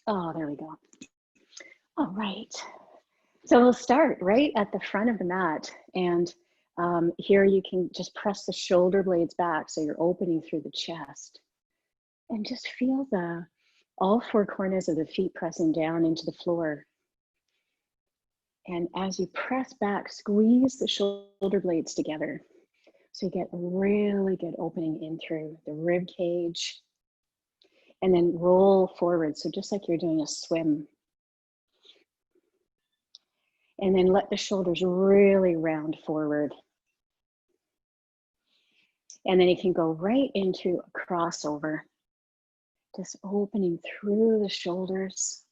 Oh, there we go. All right. So we'll start right at the front of the mat. And here you can just press the shoulder blades back so you're opening through the chest. And just feel all four corners of the feet pressing down into the floor. And as you press back, squeeze the shoulder blades together. So you get a really good opening in through the rib cage. And then roll forward. So just like you're doing a swim. And then let the shoulders really round forward. And then you can go right into a crossover. Just opening through the shoulders.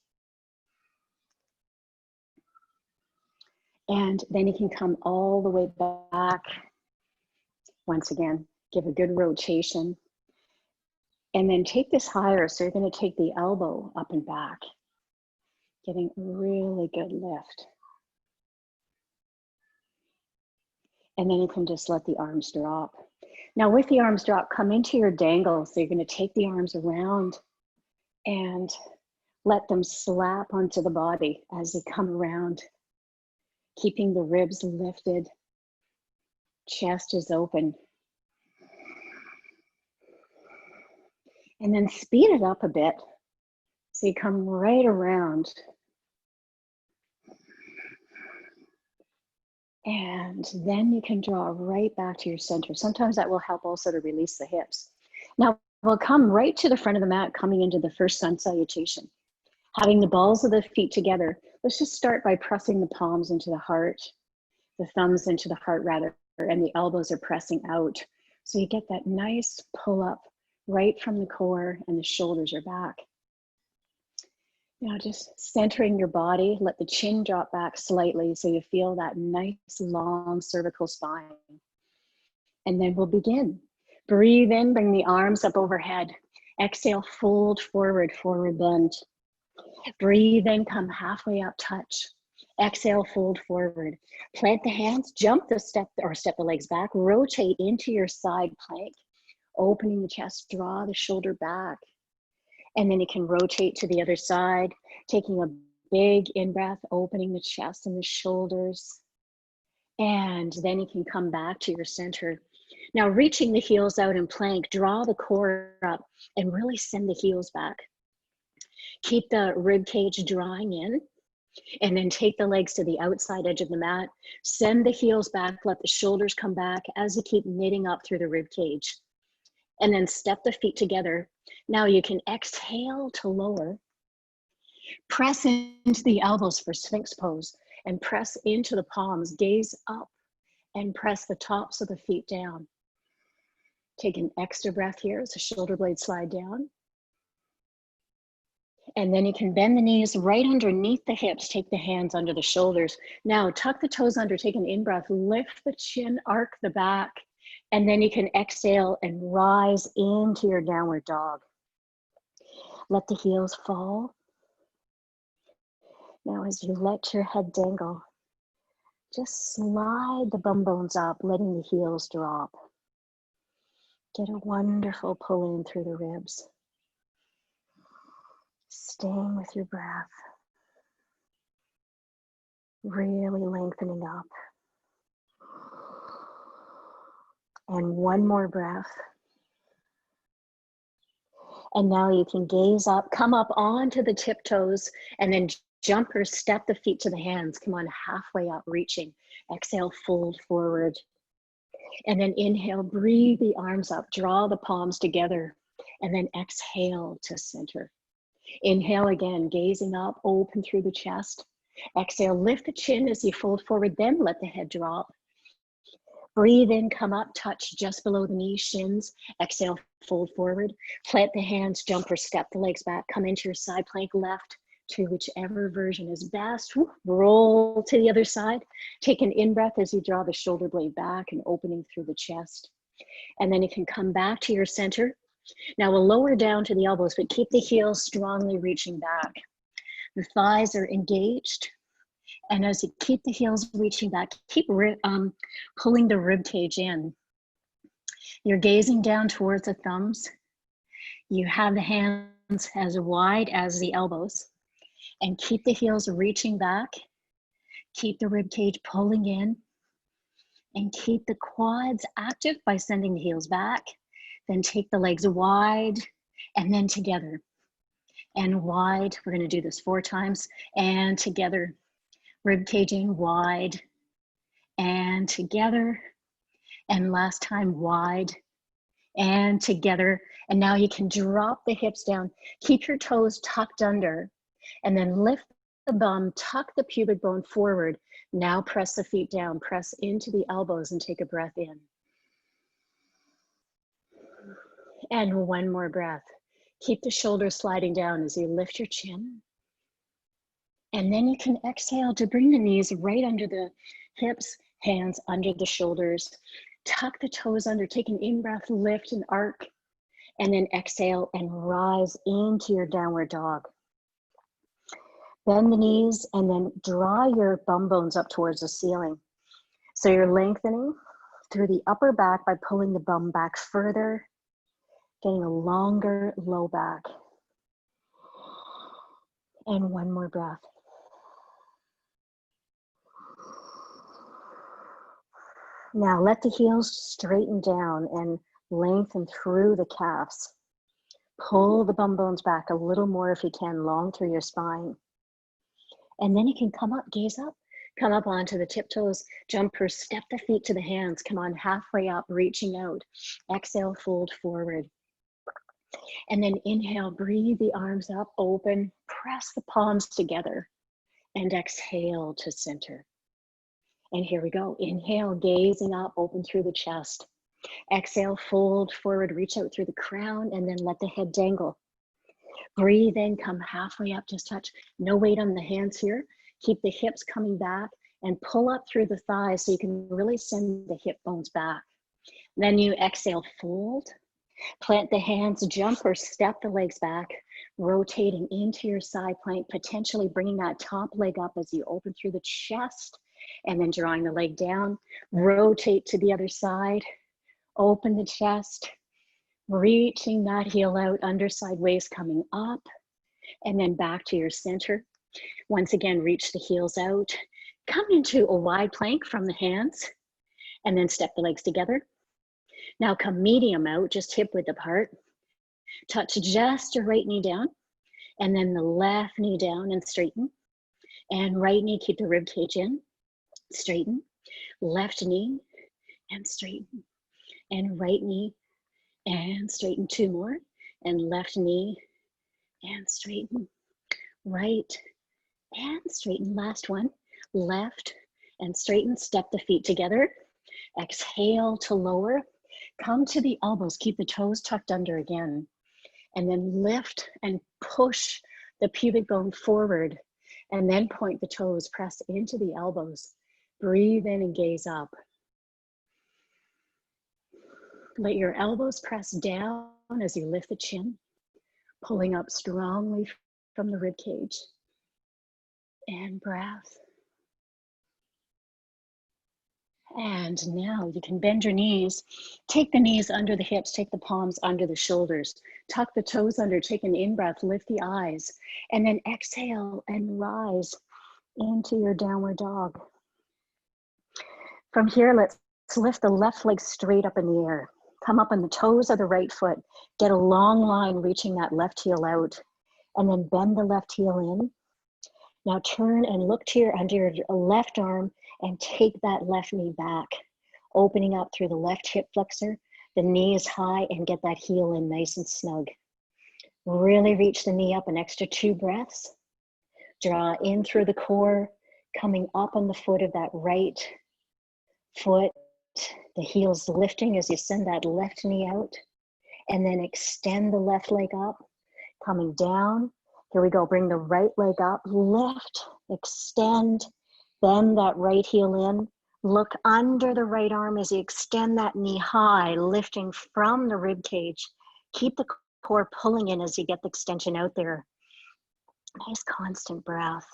And then you can come all the way back. Once again, give a good rotation. And then take this higher. So you're going to take the elbow up and back. Getting a really good lift. And then you can just let the arms drop. Now with the arms drop, come into your dangle. So you're going to take the arms around and let them slap onto the body as they come around. Keeping the ribs lifted. Chest is open. And then speed it up a bit. So you come right around. And then you can draw right back to your center. Sometimes that will help also to release the hips. Now we'll come right to the front of the mat, coming into the first sun salutation. Having the balls of the feet together. Let's just start by pressing the palms into the heart, the thumbs into the heart rather, and the elbows are pressing out. So you get that nice pull up right from the core and the shoulders are back. Now just centering your body, let the chin drop back slightly so you feel that nice long cervical spine. And then we'll begin. Breathe in, bring the arms up overhead. Exhale, fold forward, forward bend. Breathe in, come halfway up, touch. Exhale, fold forward. Plant the hands, jump the step the legs back, rotate into your side plank, opening the chest, draw the shoulder back. And then you can rotate to the other side, taking a big in-breath, opening the chest and the shoulders. And then you can come back to your center. Now reaching the heels out in plank, draw the core up and really send the heels back. Keep the rib cage drawing in and then take the legs to the outside edge of the mat. Send the heels back, let the shoulders come back as you keep knitting up through the rib cage. And then step the feet together. Now you can exhale to lower. Press into the elbows for Sphinx pose and press into the palms, gaze up and press the tops of the feet down. Take an extra breath here as the shoulder blades slide down. And then you can bend the knees right underneath the hips, take the hands under the shoulders. Now tuck the toes under, take an in-breath, lift the chin, arc the back. And then you can exhale and rise into your downward dog. Let the heels fall. Now as you let your head dangle, just slide the bum bones up, letting the heels drop. Get a wonderful pull in through the ribs. Staying with your breath. Really lengthening up. And one more breath. And now you can gaze up, come up onto the tiptoes, and then jump or step the feet to the hands. Come on, halfway up, reaching. Exhale, fold forward. And then inhale, breathe the arms up, draw the palms together, and then exhale to center. Inhale again, gazing up, open through the chest. Exhale, lift the chin as you fold forward, then let the head drop. Breathe in, come up, touch just below the knees, shins. Exhale, fold forward. Plant the hands, jump or step the legs back. Come into your side plank left to whichever version is best. Roll to the other side. Take an in-breath as you draw the shoulder blade back and opening through the chest. And then you can come back to your center. Now we'll lower down to the elbows, but keep the heels strongly reaching back. The thighs are engaged. And as you keep the heels reaching back, keep pulling the rib cage in. You're gazing down towards the thumbs. You have the hands as wide as the elbows, and keep the heels reaching back. Keep the rib cage pulling in, and keep the quads active by sending the heels back. Then take the legs wide and then together and wide. We're going to do this 4 times, and together. Rib cage in, wide and together, and last time, wide and together. And now you can drop the hips down. Keep your toes tucked under, and then lift the bum, tuck the pubic bone forward. Now press the feet down, press into the elbows and take a breath in. And one more breath. Keep the shoulders sliding down as you lift your chin. And then you can exhale to bring the knees right under the hips, hands under the shoulders. Tuck the toes under, take an in-breath, lift and arc, and then exhale and rise into your downward dog. Bend the knees and then draw your bum bones up towards the ceiling. So you're lengthening through the upper back by pulling the bum back further, getting a longer low back. And one more breath. Now let the heels straighten down and lengthen through the calves. Pull the bum bones back a little more if you can, long through your spine. And then you can come up, gaze up, come up onto the tiptoes, jump or step the feet to the hands. Come on, halfway up, reaching out. Exhale, fold forward. And then inhale, breathe the arms up, open, press the palms together, and exhale to center. And here we go. Inhale, gazing up, open through the chest. Exhale, fold forward, reach out through the crown, and then let the head dangle. Breathe in, come halfway up, just touch. No weight on the hands here. Keep the hips coming back and pull up through the thighs so you can really send the hip bones back. Then you exhale, fold. Plant the hands, jump or step the legs back, rotating into your side plank, potentially bringing that top leg up as you open through the chest, and then drawing the leg down. Rotate to the other side, open the chest, reaching that heel out, underside waist coming up, and then back to your center. Once again, reach the heels out, come into a wide plank from the hands, and then step the legs together. Now come medium out, just hip width apart. Touch just your right knee down, and then the left knee down and straighten. And right knee, keep the rib cage in, straighten. Left knee and straighten. And right knee and straighten. 2 more. And left knee and straighten. Right and straighten. Last one. Left and straighten. Step the feet together. Exhale to lower. Come to the elbows. Keep the toes tucked under again. And then lift and push the pubic bone forward. And then point the toes. Press into the elbows. Breathe in and gaze up. Let your elbows press down as you lift the chin, pulling up strongly from the rib cage. And breath. And now you can bend your knees. Take the knees under the hips, take the palms under the shoulders. Tuck the toes under, take an in-breath, lift the eyes, and then exhale and rise into your downward dog. From here, let's lift the left leg straight up in the air. Come up on the toes of the right foot. Get a long line reaching that left heel out, and then bend the left heel in. Now turn and look to under your left arm and take that left knee back, opening up through the left hip flexor. The knee is high, and get that heel in nice and snug. Really reach the knee up, an extra 2 breaths. Draw in through the core, coming up on the foot of that right foot. The heel's lifting as you send that left knee out, and then extend the left leg up, coming down. Here we go, bring the right leg up, lift, extend, bend that right heel in. Look under the right arm as you extend that knee high, lifting from the rib cage. Keep the core pulling in as you get the extension out there. Nice constant breath.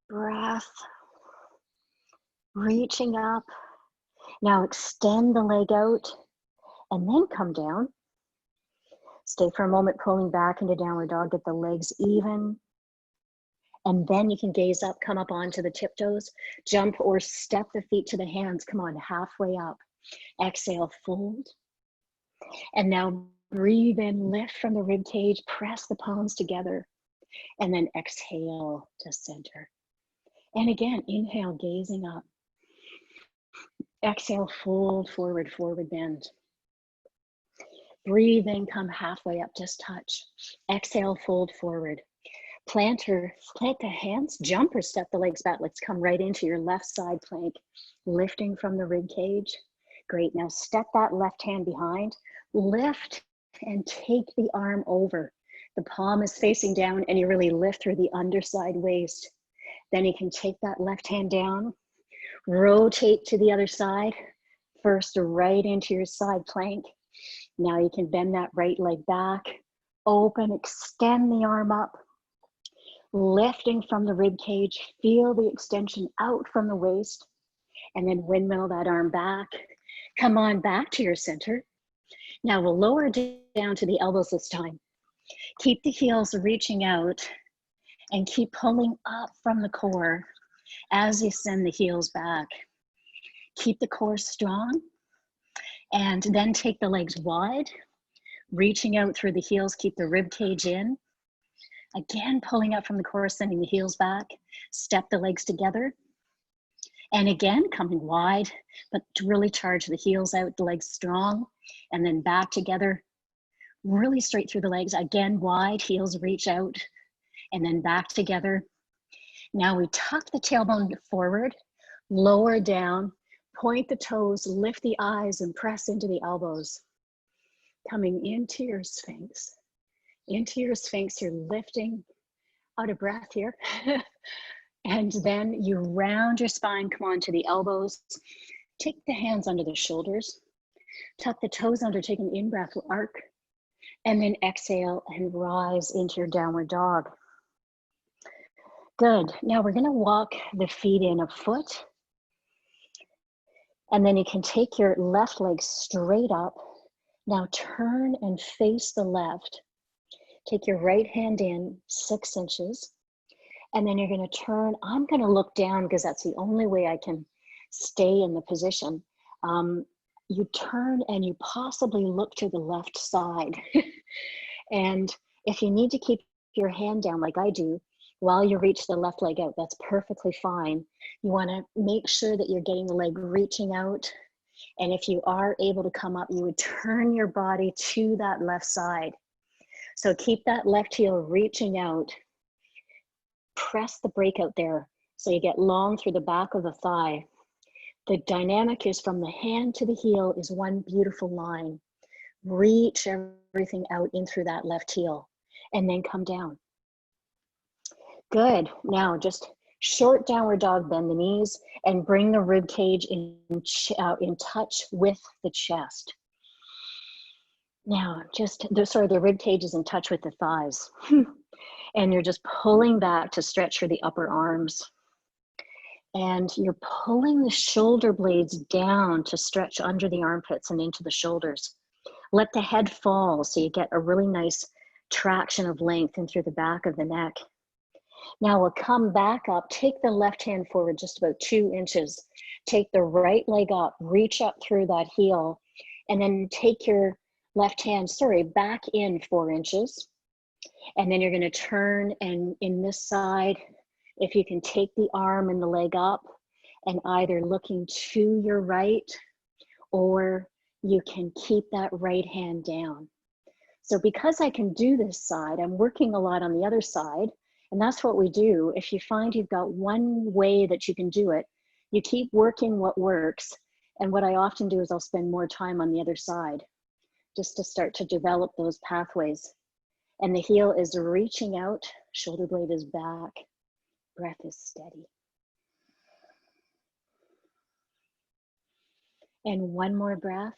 Breath. Reaching up. Now extend the leg out and then come down. Stay for a moment, pulling back into downward dog, get the legs even. And then you can gaze up, come up onto the tiptoes, jump or step the feet to the hands. Come on, halfway up. Exhale, fold. And now breathe in, lift from the rib cage, press the palms together. And then exhale to center. And again, inhale, gazing up. Exhale, fold forward, forward bend. Breathe in, come halfway up, just touch. Exhale, fold forward. Plant the hands, jump or step the legs back. Let's come right into your left side plank, lifting from the rib cage. Great, now step that left hand behind, lift and take the arm over. The palm is facing down and you really lift through the underside waist. Then you can take that left hand down, rotate to the other side, first right into your side plank. Now you can bend that right leg back, open, extend the arm up, lifting from the rib cage, feel the extension out from the waist, and then windmill that arm back. Come on back to your center. Now we'll lower down to the elbows this time. Keep the heels reaching out and keep pulling up from the core as you send the heels back. Keep the core strong and then take the legs wide, reaching out through the heels, keep the rib cage in. Again, pulling up from the core, sending the heels back, step the legs together. And again, coming wide, but to really charge the heels out, the legs strong, and then back together, really straight through the legs. Again, wide, heels reach out, and then back together. Now we tuck the tailbone forward, lower down, point the toes, lift the eyes, and press into the elbows. Coming into your Sphinx. Into your Sphinx, you're lifting, out of breath here. And then you round your spine, come on to the elbows. Take the hands under the shoulders. Tuck the toes under, take an in-breath arc. And then exhale and rise into your downward dog. Good. Now we're gonna walk the feet in a foot. And then you can take your left leg straight up. Now turn and face the left. Take your right hand in 6 inches. And then you're gonna turn, I'm gonna look down because that's the only way I can stay in the position. You turn and you possibly look to the left side. And if you need to keep your hand down like I do, while you reach the left leg out, that's perfectly fine. You wanna make sure that you're getting the leg reaching out. And if you are able to come up, you would turn your body to that left side. So keep that left heel reaching out. Press the breakout there so you get long through the back of the thigh. The dynamic is from the hand to the heel is one beautiful line. Reach everything out in through that left heel and then come down. Good. Now just short downward dog, bend the knees and bring the rib cage in touch with the chest. Now the rib cage is in touch with the thighs. And you're just pulling back to stretch for the upper arms. And you're pulling the shoulder blades down to stretch under the armpits and into the shoulders. Let the head fall so you get a really nice traction of length in through the back of the neck. Now we'll come back up, take the left hand forward just about 2 inches. Take the right leg up, reach up through that heel, and then take your left hand, back in 4 inches. And then you're gonna turn and in this side, if you can take the arm and the leg up and either looking to your right or you can keep that right hand down. So because I can do this side, I'm working a lot on the other side, and that's what we do. If you find you've got one way that you can do it, you keep working what works. And what I often do is I'll spend more time on the other side just to start to develop those pathways. And the heel is reaching out, shoulder blade is back, breath is steady. And one more breath.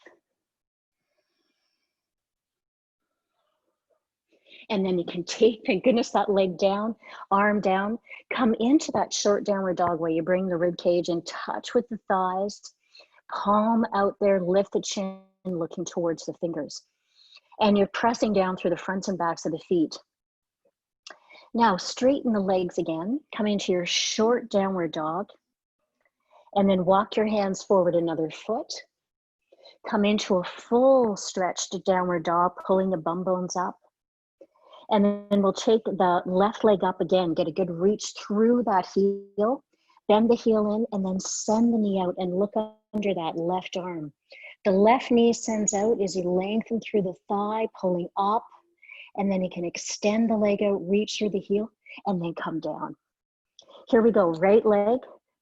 And then you can take, thank goodness, that leg down, arm down, come into that short downward dog where you bring the rib cage in touch with the thighs, palm out there, lift the chin, looking towards the fingers. And you're pressing down through the fronts and backs of the feet. Now straighten the legs again, come into your short downward dog, and then walk your hands forward another foot. Come into a full stretched downward dog, pulling the bum bones up. And then we'll take the left leg up again, get a good reach through that heel, bend the heel in, and then send the knee out and look under that left arm. The left knee sends out as you lengthen through the thigh, pulling up, and then you can extend the leg out, reach through the heel, and then come down. Here we go, right leg,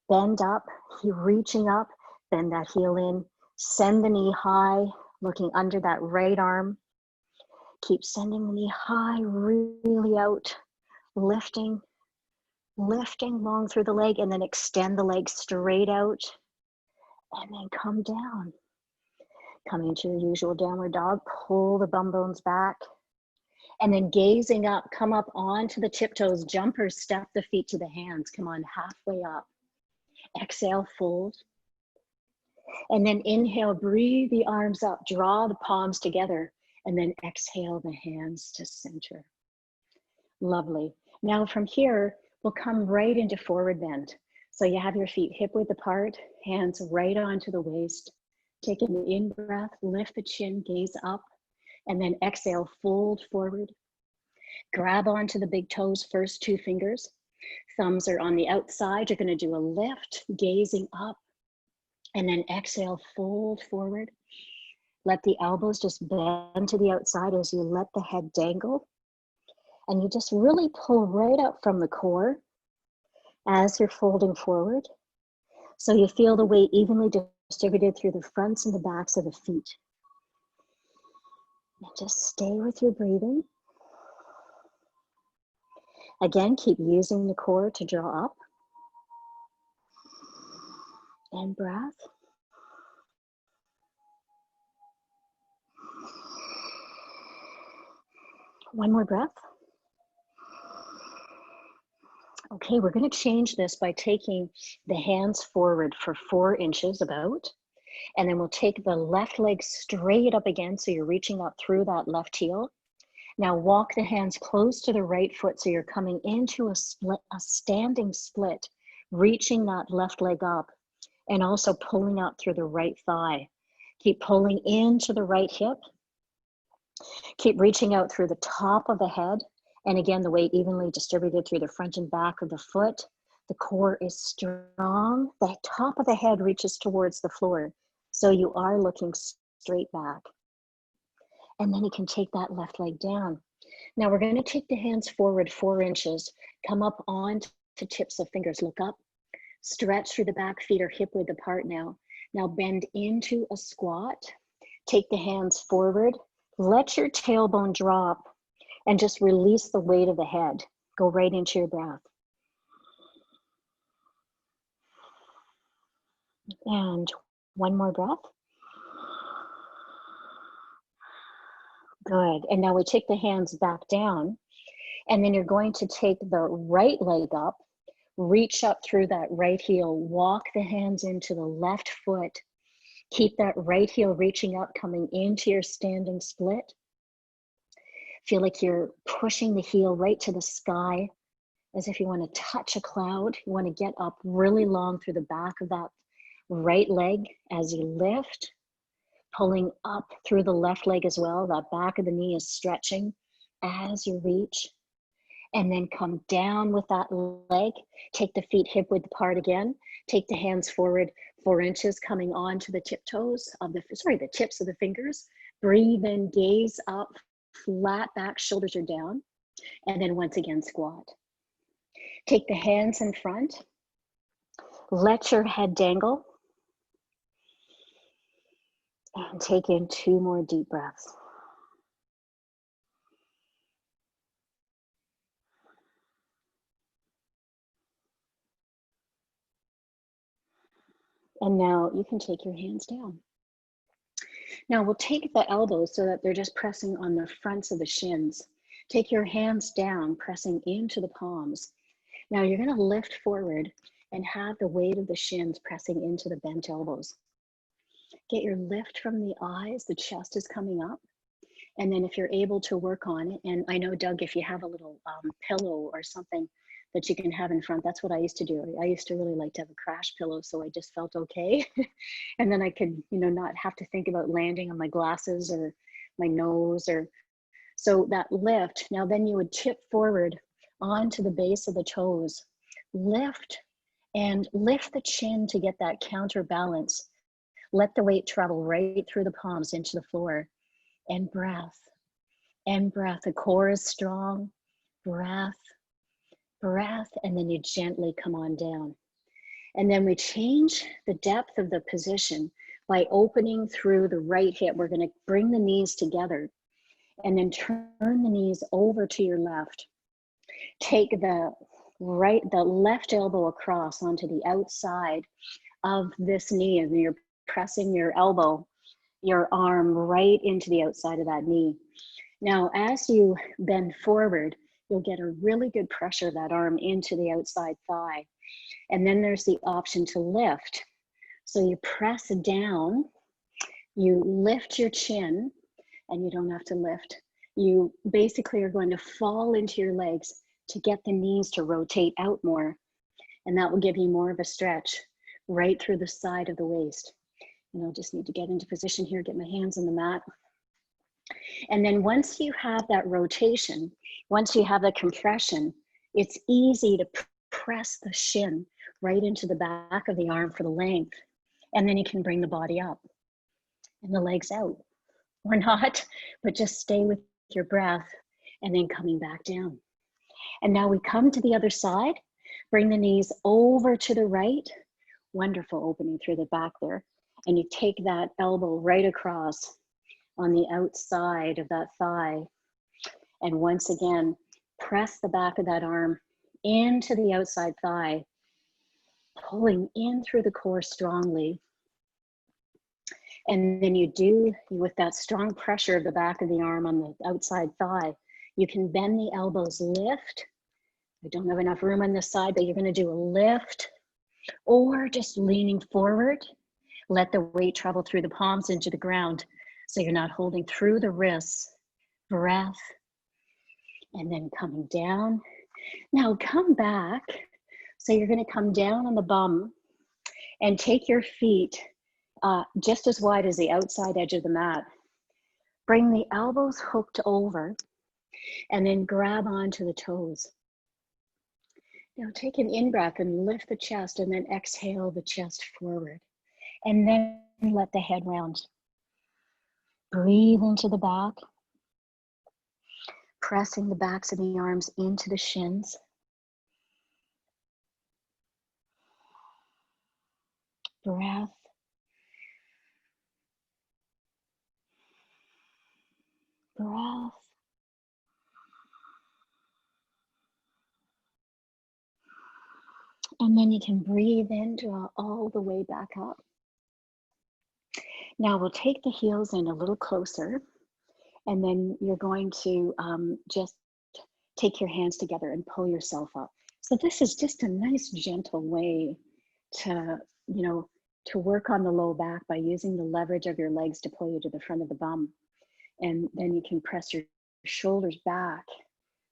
bend up, reaching up, bend that heel in, send the knee high, looking under that right arm. Keep sending the knee high, really out, lifting long through the leg, and then extend the leg straight out, and then come down. Come into your usual downward dog, pull the bum bones back, and then gazing up, come up onto the tiptoes, jump or step the feet to the hands, come on halfway up. Exhale, fold. And then inhale, breathe the arms up, draw the palms together, and then exhale the hands to center. Lovely. Now from here, we'll come right into forward bend. So you have your feet hip width apart, hands right onto the waist. Take an in breath, lift the chin, gaze up, and then exhale, fold forward. Grab onto the big toes, first two fingers. Thumbs are on the outside. You're going to do a lift, gazing up, and then exhale, fold forward. Let the elbows just bend to the outside as you let the head dangle. And you just really pull right up from the core as you're folding forward. So you feel the weight evenly distributed through the fronts and the backs of the feet. And just stay with your breathing. Again, keep using the core to draw up. And breath. One more breath. Okay, we're going to change this by taking the hands forward for 4 inches about, and then we'll take the left leg straight up again, so you're reaching up through that left heel. Now walk the hands close to the right foot, so you're coming into a standing split, reaching that left leg up, and also pulling up through the right thigh. Keep pulling into the right hip. Keep reaching out through the top of the head. And again, the weight evenly distributed through the front and back of the foot. The core is strong. The top of the head reaches towards the floor. So you are looking straight back. And then you can take that left leg down. Now we're going to take the hands forward 4 inches. Come up onto tips of fingers. Look up. Stretch through the back, feet are hip width apart now. Now bend into a squat. Take the hands forward. Let your tailbone drop. And just release the weight of the head. Go right into your breath. And one more breath. Good. And now we take the hands back down. And then you're going to take the right leg up, reach up through that right heel, walk the hands into the left foot. Keep that right heel reaching up, coming into your standing split. Feel like you're pushing the heel right to the sky, as if you want to touch a cloud. You want to get up really long through the back of that right leg as you lift, pulling up through the left leg as well. That back of the knee is stretching as you reach. And then come down with that leg. Take the feet hip width apart again. Take the hands forward 4 inches, coming onto the tiptoes of the tips of the fingers. Breathe in, gaze up. Flat back, shoulders are down, and then once again squat. Take the hands in front, let your head dangle, and take in 2 more deep breaths. And now you can take your hands down. Now we'll take the elbows so that they're just pressing on the fronts of the shins. Take your hands down, pressing into the palms. Now you're going to lift forward and have the weight of the shins pressing into the bent elbows. Get your lift from the eyes, the chest is coming up. And then if you're able to work on it, and I know, Doug, if you have a little pillow or something that you can have in front, that's what I used to do. I used to really like to have a crash pillow, so I just felt okay. And then I could, not have to think about landing on my glasses or my nose. Or so that lift. Now then you would tip forward onto the base of the toes, lift, and lift the chin to get that counterbalance. Let the weight travel right through the palms into the floor. And breath, and breath. The core is strong. Breath, breath, and then you gently come on down. And then we change the depth of the position by opening through the right hip. We're going to bring the knees together and then turn the knees over to your left. Take the left elbow across onto the outside of this knee, and you're pressing your elbow, your arm right into the outside of that knee. Now, as you bend forward, you'll get a really good pressure of that arm into the outside thigh. And then there's the option to lift. So you press down, you lift your chin, and you don't have to lift. You basically are going to fall into your legs to get the knees to rotate out more. And that will give you more of a stretch right through the side of the waist. And I'll just need to get into position here, get my hands on the mat. And then once you have that rotation, once you have the compression, it's easy to press the shin right into the back of the arm for the length. And then you can bring the body up and the legs out, or not, but just stay with your breath and then coming back down. And now we come to the other side, bring the knees over to the right. Wonderful opening through the back there. And you take that elbow right across on the outside of that thigh. And once again, press the back of that arm into the outside thigh, pulling in through the core strongly. And then you do, with that strong pressure of the back of the arm on the outside thigh, you can bend the elbows, lift. I don't have enough room on this side, but you're going to do a lift, or just leaning forward. Let the weight travel through the palms into the ground, so you're not holding through the wrists. Breath, and then coming down. Now come back. So you're going to come down on the bum and take your feet just as wide as the outside edge of the mat. Bring the elbows hooked over and then grab onto the toes. Now take an in-breath and lift the chest, and then exhale the chest forward. And then let the head round. Breathe into the back, pressing the backs of the arms into the shins. Breath. Breath. And then you can breathe in, draw all the way back up. Now we'll take the heels in a little closer, and then you're going to just take your hands together and pull yourself up. So this is just a nice, gentle way to, to work on the low back by using the leverage of your legs to pull you to the front of the bum. And then you can press your shoulders back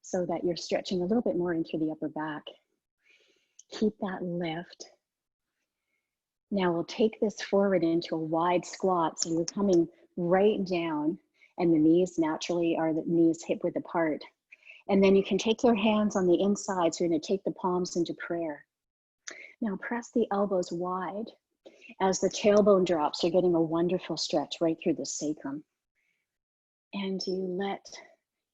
so that you're stretching a little bit more into the upper back. Keep that lift. Now we'll take this forward into a wide squat. So you're coming right down, and the knees naturally are the knees hip width apart. And then you can take your hands on the inside. So you're going to take the palms into prayer. Now press the elbows wide. As the tailbone drops, you're getting a wonderful stretch right through the sacrum. And you let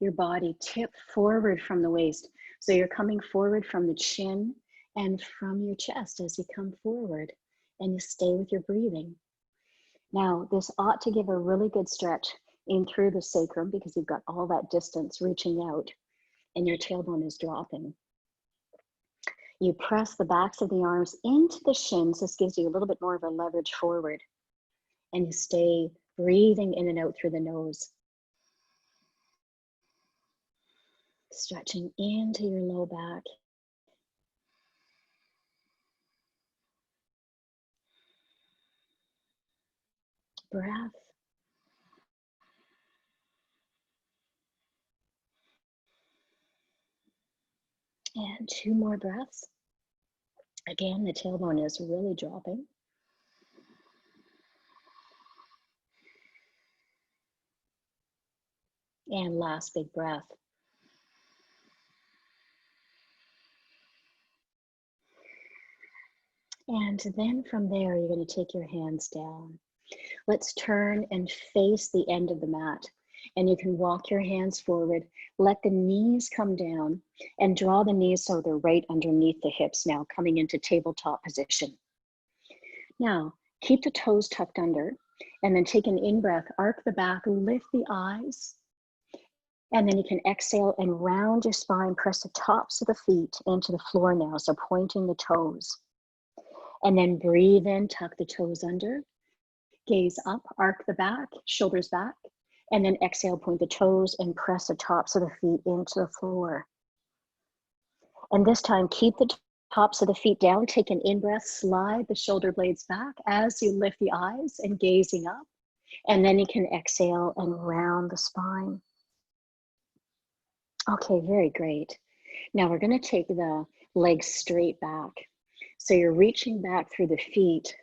your body tip forward from the waist. So you're coming forward from the chin and from your chest as you come forward, and you stay with your breathing. Now, this ought to give a really good stretch in through the sacrum because you've got all that distance reaching out and your tailbone is dropping. You press the backs of the arms into the shins. This gives you a little bit more of a leverage forward, and you stay breathing in and out through the nose. Stretching into your low back. Breath. And 2 more breaths. Again, the tailbone is really dropping. And last big breath. And then from there, you're going to take your hands down. Let's turn and face the end of the mat. And you can walk your hands forward, let the knees come down, and draw the knees so they're right underneath the hips now, coming into tabletop position. Now, keep the toes tucked under, and then take an in-breath, arc the back, lift the eyes, and then you can exhale and round your spine, press the tops of the feet into the floor now, so pointing the toes. And then breathe in, tuck the toes under, gaze up, arc the back, shoulders back, and then exhale, point the toes and press the tops of the feet into the floor. And this time, keep the tops of the feet down, take an in-breath, slide the shoulder blades back as you lift the eyes and gazing up. And then you can exhale and round the spine. Okay, very great. Now we're going to take the legs straight back. So you're reaching back through the feet,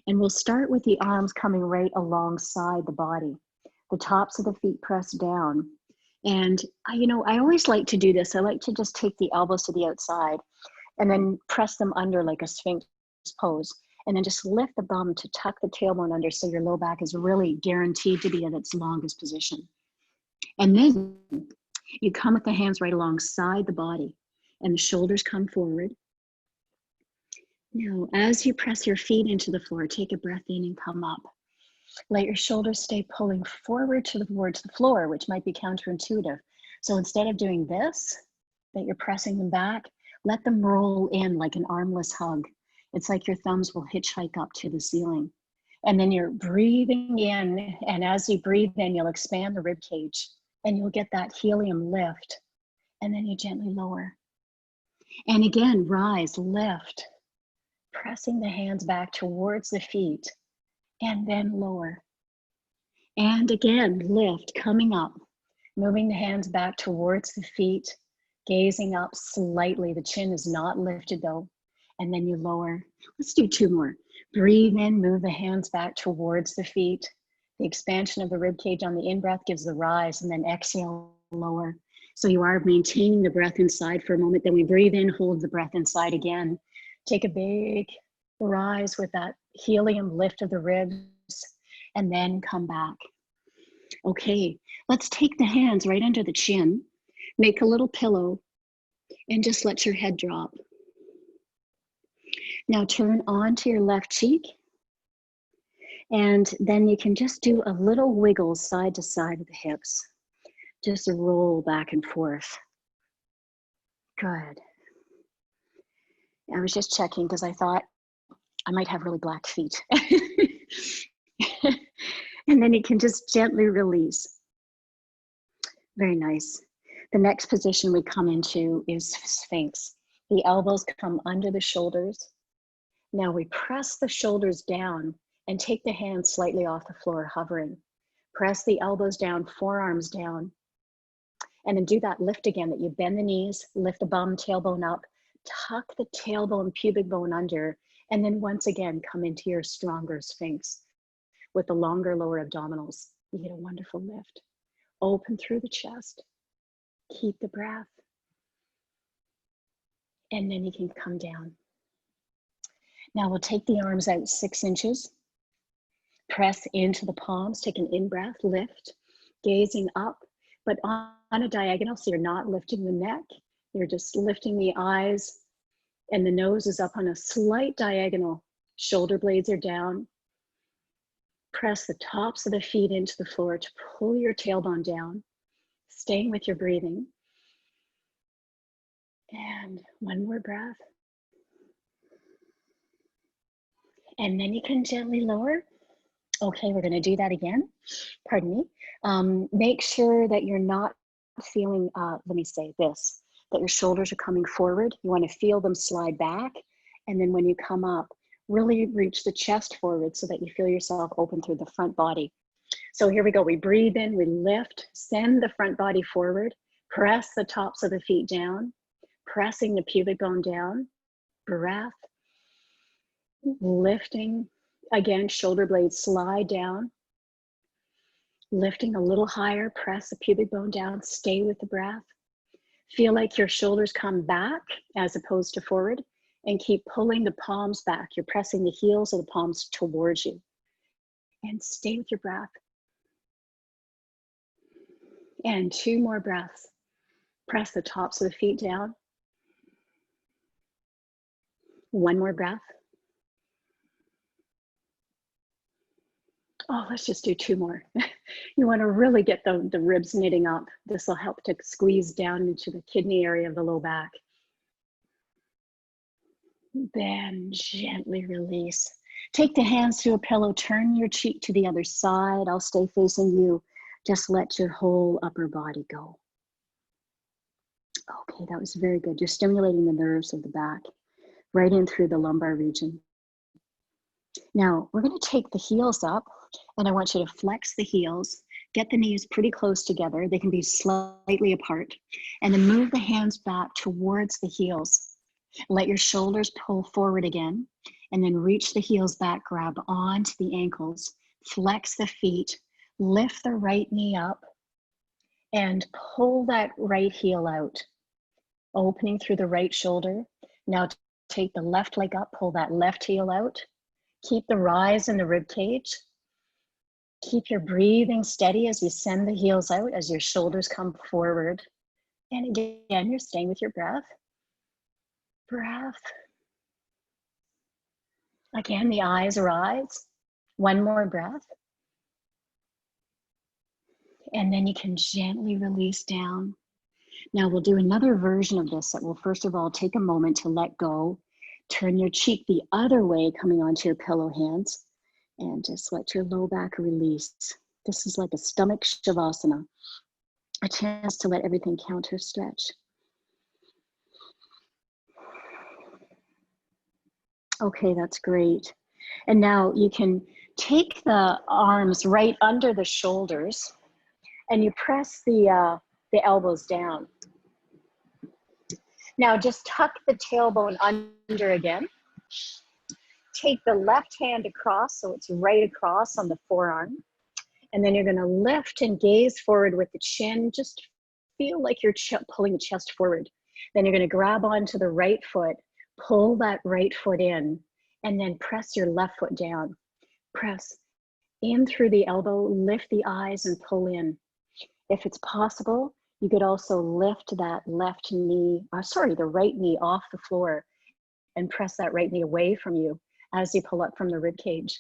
and we'll start with the arms coming right alongside the body. The tops of the feet pressed down. And I always like to do this. I like to just take the elbows to the outside and then press them under like a Sphinx pose. And then just lift the bum to tuck the tailbone under so your low back is really guaranteed to be in its longest position. And then you come with the hands right alongside the body and the shoulders come forward. Now, as you press your feet into the floor, take a breath in and come up. Let your shoulders stay pulling forward towards the floor, which might be counterintuitive. So instead of doing this, that you're pressing them back, let them roll in like an armless hug. It's like your thumbs will hitchhike up to the ceiling. And then you're breathing in, and as you breathe in, you'll expand the rib cage and you'll get that helium lift. And then you gently lower. And again, rise, lift, pressing the hands back towards the feet, and then lower. And again, lift, coming up, moving the hands back towards the feet, gazing up slightly. The chin is not lifted though. And then you lower. Let's do 2 more. Breathe in, move the hands back towards the feet. The expansion of the rib cage on the in-breath gives the rise, and then exhale, lower. So you are maintaining the breath inside for a moment. Then we breathe in, hold the breath inside again. Take a big rise with that helium lift of the ribs, and then come back. Okay, let's take the hands right under the chin, make a little pillow, and just let your head drop. Now turn onto your left cheek, and then you can just do a little wiggle side to side of the hips. Just a roll back and forth. Good. I was just checking because I thought I might have really black feet. And then you can just gently release. Very nice. The next position we come into is Sphinx. The elbows come under the shoulders. Now we press the shoulders down and take the hands slightly off the floor, hovering. Press the elbows down, forearms down. And then do that lift again, that you bend the knees, lift the bum, tailbone up, tuck the tailbone, pubic bone under, and then once again, come into your stronger Sphinx with the longer lower abdominals. You get a wonderful lift. Open through the chest. Keep the breath. And then you can come down. Now we'll take the arms out 6 inches. Press into the palms, take an in-breath, lift, gazing up, but on a diagonal, so you're not lifting the neck. You're just lifting the eyes, and the nose is up on a slight diagonal. Shoulder blades are down. Press the tops of the feet into the floor to pull your tailbone down, staying with your breathing. And 1 more breath. And then you can gently lower. Okay, we're gonna do that again. Pardon me. Make sure that you're not feeling, let me say this, that your shoulders are coming forward. You wanna feel them slide back. And then when you come up, really reach the chest forward so that you feel yourself open through the front body. So here we go. We breathe in, we lift, send the front body forward, press the tops of the feet down, pressing the pubic bone down, breath, lifting, again, shoulder blades slide down, lifting a little higher, press the pubic bone down, stay with the breath. Feel like your shoulders come back as opposed to forward, and keep pulling the palms back. You're pressing the heels of the palms towards you. And stay with your breath. And 2 more breaths. Press the tops of the feet down. 1 more breath. Oh, let's just do 2 more. You want to really get the ribs knitting up. This will help to squeeze down into the kidney area of the low back. Then gently release. Take the hands to a pillow, turn your cheek to the other side. I'll stay facing you. Just let your whole upper body go. Okay, that was very good. You're stimulating the nerves of the back, right in through the lumbar region. Now, we're going to take the heels up, and I want you to flex the heels, get the knees pretty close together. They can be slightly apart, and then move the hands back towards the heels. Let your shoulders pull forward again, and then reach the heels back, grab onto the ankles, flex the feet, lift the right knee up, and pull that right heel out, opening through the right shoulder. Now take the left leg up, pull that left heel out. Keep the rise in the rib cage. Keep your breathing steady as you send the heels out, as your shoulders come forward. And again, you're staying with your breath. Breath. Again, the eyes rise. 1 more breath. And then you can gently release down. Now we'll do another version of this that will first of all take a moment to let go. Turn your cheek the other way, coming onto your pillow hands, and just let your low back release. This is like a stomach shavasana, a chance to let everything counter stretch. Okay, that's great. And now you can take the arms right under the shoulders, and you press the elbows down. Now just tuck the tailbone under again. Take the left hand across, so it's right across on the forearm. And then you're going to lift and gaze forward with the chin. Just feel like you're pulling the chest forward. Then you're going to grab onto the right foot, pull that right foot in, and then press your left foot down. Press in through the elbow, lift the eyes and pull in. If it's possible, you could also lift that left knee, the right knee off the floor and press that right knee away from you as you pull up from the rib cage.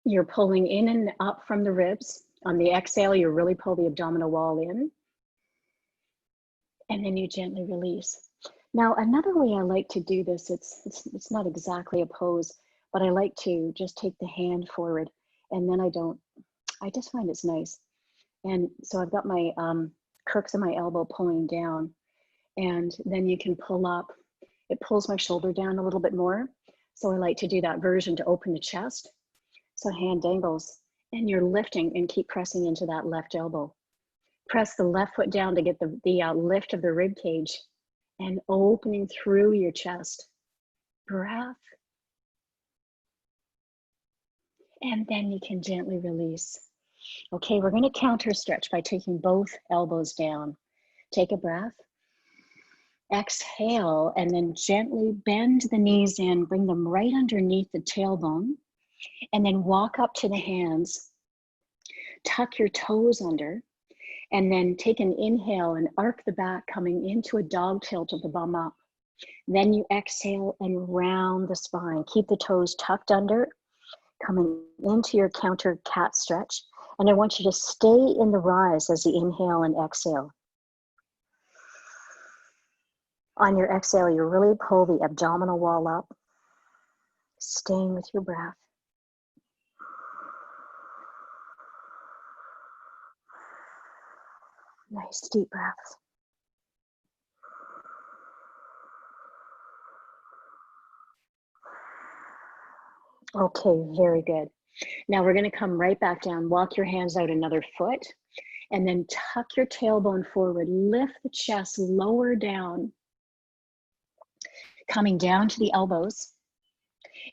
You're pulling in and up from the ribs. On the exhale, you really pull the abdominal wall in, and then you gently release. Now, another way I like to do this, it's not exactly a pose, but I like to just take the hand forward, and then I just find it's nice. And so I've got my crooks of my elbow pulling down, and then you can pull up. It pulls my shoulder down a little bit more. So I like to do that version to open the chest. So hand dangles, and you're lifting and keep pressing into that left elbow. Press the left foot down to get the lift of the rib cage and opening through your chest. Breath. And then you can gently release. Okay, we're going to counter stretch by taking both elbows down. Take a breath. Exhale, and then gently bend the knees in, bring them right underneath the tailbone, and then walk up to the hands. Tuck your toes under, and then take an inhale and arc the back, coming into a dog tilt of the bum up. Then you exhale and round the spine. Keep the toes tucked under, coming into your counter cat stretch. And I want you to stay in the rise as you inhale and exhale. On your exhale, you really pull the abdominal wall up, staying with your breath. Nice deep breaths. Okay, very good. Now we're going to come right back down. Walk your hands out another foot, And then tuck your tailbone forward, lift the chest lower down, coming down to the elbows.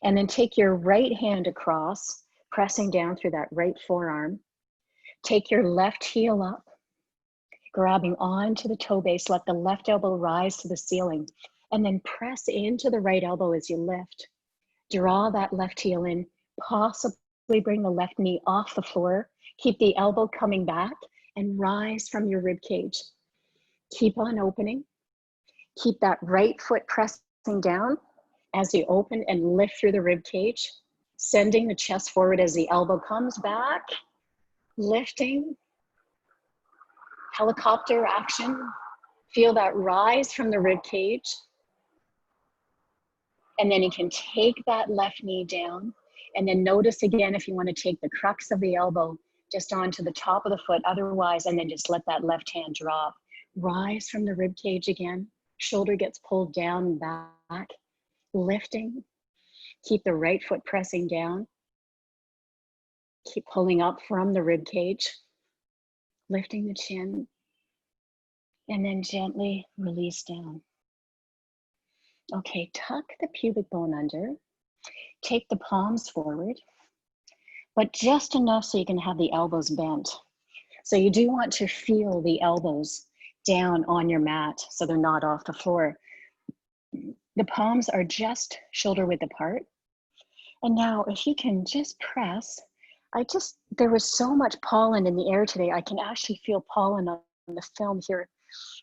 And then take your right hand across, pressing down through that right forearm. Take your left heel up, grabbing onto the toe base, let the left elbow rise to the ceiling, and then press into the right elbow as you lift. Draw that left heel in, possibly bring the left knee off the floor, keep the elbow coming back, and rise from your rib cage. Keep on opening. Keep that right foot pressing down as you open and lift through the rib cage, sending the chest forward as the elbow comes back, lifting, helicopter action. Feel that rise from the rib cage. And then you can take that left knee down, and then notice again if you want to take the crux of the elbow just onto the top of the foot, otherwise, and then just let that left hand drop. Rise from the rib cage again. Shoulder gets pulled down and back. Lifting. Keep the right foot pressing down. Keep pulling up from the rib cage. Lifting the chin. And then gently release down. Okay, tuck the pubic bone under. Take the palms forward, but just enough so you can have the elbows bent. So you do want to feel the elbows down on your mat so they're not off the floor. The palms are just shoulder width apart. And now if you can just press, there was so much pollen in the air today, I can actually feel pollen on the film here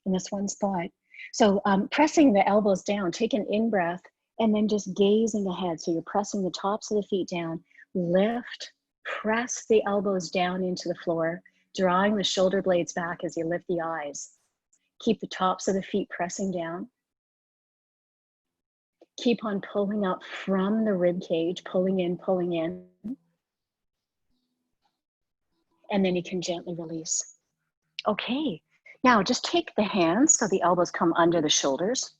in this one spot. So pressing the elbows down, take an in-breath, and then just gazing ahead. So you're pressing the tops of the feet down, lift, press the elbows down into the floor, drawing the shoulder blades back as you lift the eyes. Keep the tops of the feet pressing down. Keep on pulling up from the rib cage, pulling in, pulling in. And then you can gently release. Okay, now just take the hands so the elbows come under the shoulders.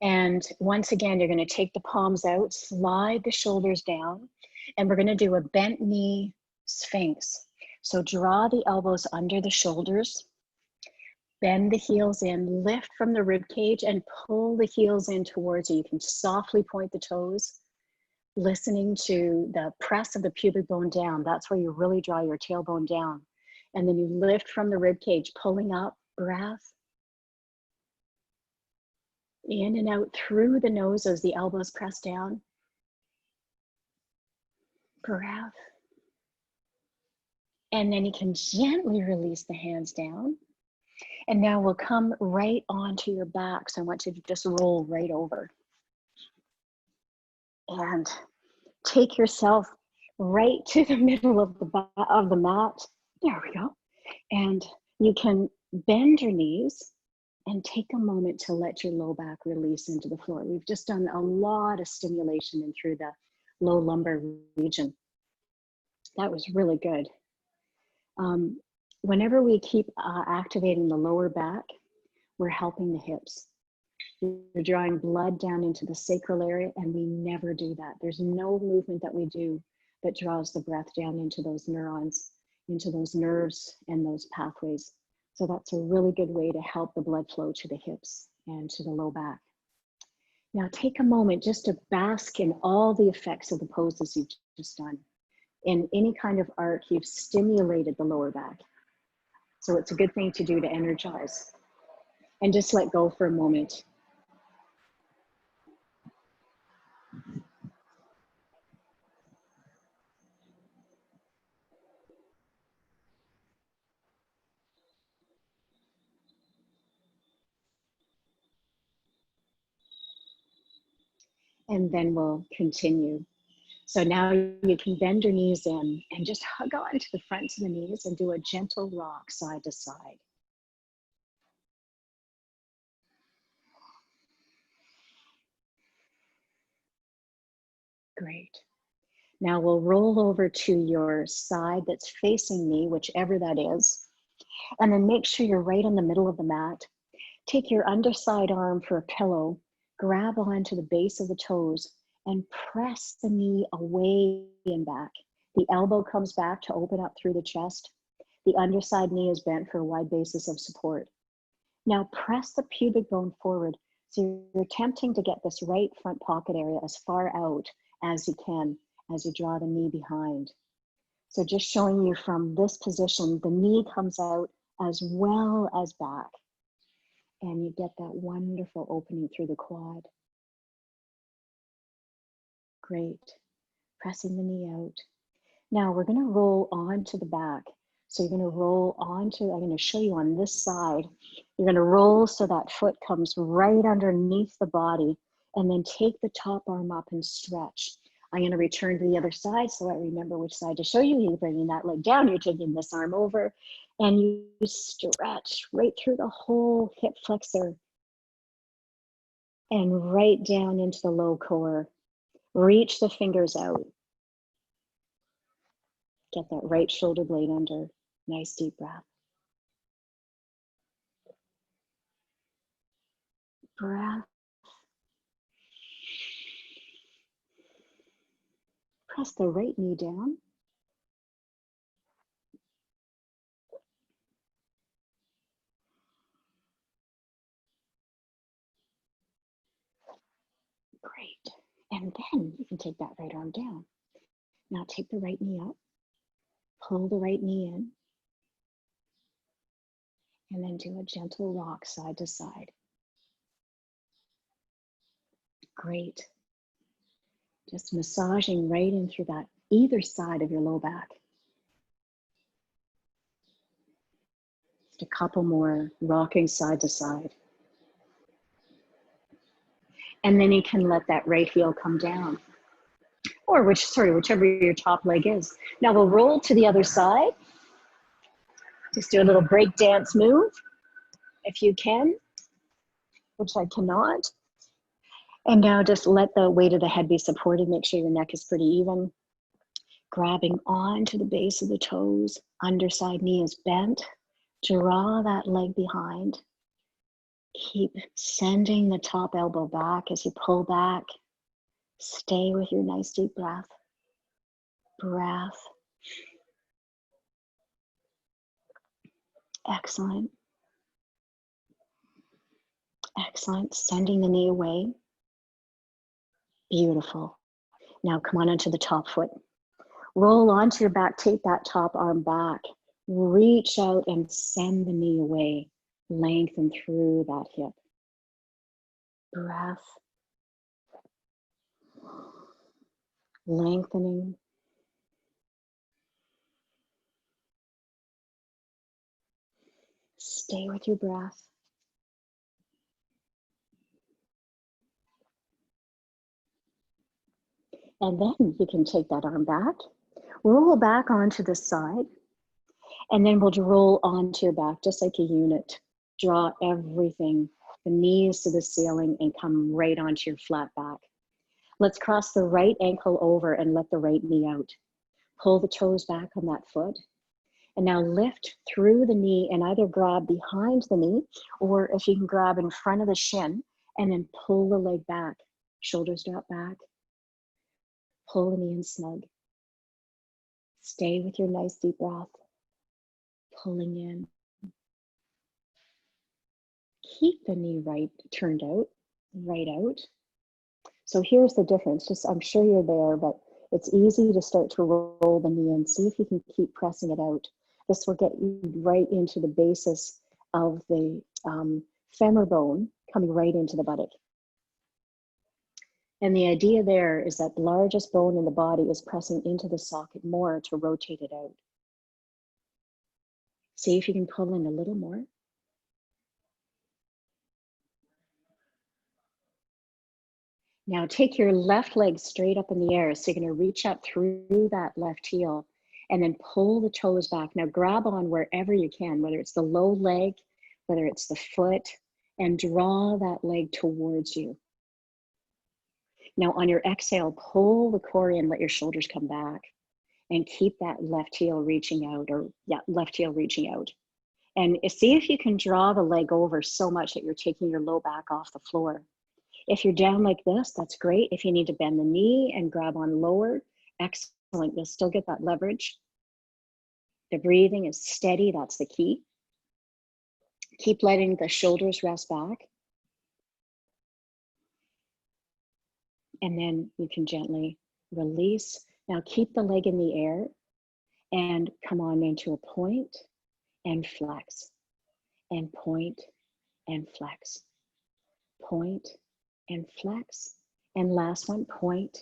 And once again, you're going to take the palms out, slide the shoulders down, and we're going to do a bent knee sphinx. So draw the elbows under the shoulders, bend the heels in, lift from the rib cage, and pull the heels in towards you. You can softly point the toes, listening to the press of the pubic bone down. That's where you really draw your tailbone down. And then you lift from the rib cage, pulling up, breath. In and out through the nose as the elbows press down. Breath. And then you can gently release the hands down. And now we'll come right onto your back. So I want you to just roll right over. And take yourself right to the middle of the mat. There we go. And you can bend your knees and take a moment to let your low back release into the floor. We've just done a lot of stimulation in through the low lumbar region. That was really good. Whenever we keep activating the lower back, we're helping the hips. We're drawing blood down into the sacral area, and we never do that. There's no movement that we do that draws the breath down into those neurons, into those nerves and those pathways. So that's a really good way to help the blood flow to the hips and to the low back. Now take a moment just to bask in all the effects of the poses you've just done. In any kind of art, you've stimulated the lower back. So it's a good thing to do to energize. And just let go for a moment. And then we'll continue. So now you can bend your knees in and just hug on to the fronts of the knees and do a gentle rock side to side. Great. Now we'll roll over to your side that's facing me, whichever that is. And then make sure you're right in the middle of the mat. Take your underside arm for a pillow, grab onto the base of the toes, and press the knee away and back. The elbow comes back to open up through the chest. The underside knee is bent for a wide basis of support. Now press the pubic bone forward. So you're attempting to get this right front pocket area as far out as you can as you draw the knee behind. So just showing you from this position, the knee comes out as well as back. And you get that wonderful opening through the quad. Great. Pressing the knee out. Now we're going to roll onto the back. So you're going to roll onto, I'm going to show you on this side. You're going to roll so that foot comes right underneath the body, and then take the top arm up and stretch. I'm going to return to the other side so I remember which side to show you. You're bringing that leg down, you're taking this arm over, and you stretch right through the whole hip flexor and right down into the low core. Reach the fingers out. Get that right shoulder blade under. Nice deep breath. Breath. Press the right knee down. Great. And then you can take that right arm down. Now take the right knee up. Pull the right knee in. And then do a gentle rock side to side. Great. Just massaging right in through that either side of your low back. Just a couple more, rocking side to side. And then you can let that right heel come down. Or whichever your top leg is. Now we'll roll to the other side. Just do a little break dance move if you can, which I cannot. And now just let the weight of the head be supported. Make sure your neck is pretty even. Grabbing onto the base of the toes. Underside knee is bent. Draw that leg behind. Keep sending the top elbow back as you pull back. Stay with your nice deep breath. Breath. Excellent. Excellent. Sending the knee away. Beautiful. Now come on onto the top foot. Roll onto your back. Take that top arm back. Reach out and send the knee away. Lengthen through that hip. Breath. Lengthening. Stay with your breath. And then you can take that arm back, roll back onto the side, and then we'll roll onto your back just like a unit. Draw everything, the knees to the ceiling, and come right onto your flat back. Let's cross the right ankle over and let the right knee out. Pull the toes back on that foot. And now lift through the knee and either grab behind the knee, or if you can grab in front of the shin, and then pull the leg back. Shoulders drop back. Pull the knee in snug. Stay with your nice deep breath. Pulling in. Keep the knee right turned out, right out. So here's the difference. Just, I'm sure you're there, but it's easy to start to roll the knee in. See if you can keep pressing it out. This will get you right into the basis of the femur bone, coming right into the buttock. And the idea there is that the largest bone in the body is pressing into the socket more to rotate it out. See if you can pull in a little more. Now take your left leg straight up in the air. So you're going to reach up through that left heel and then pull the toes back. Now grab on wherever you can, whether it's the low leg, whether it's the foot, and draw that leg towards you. Now on your exhale, pull the core in, let your shoulders come back, and keep that left heel reaching out, left heel reaching out. And see if you can draw the leg over so much that you're taking your low back off the floor. If you're down like this, that's great. If you need to bend the knee and grab on lower, excellent. You'll still get that leverage. The breathing is steady, that's the key. Keep letting the shoulders rest back. And then you can gently release. Now keep the leg in the air and come on into a point and flex, and point and flex, point and flex. And last one, point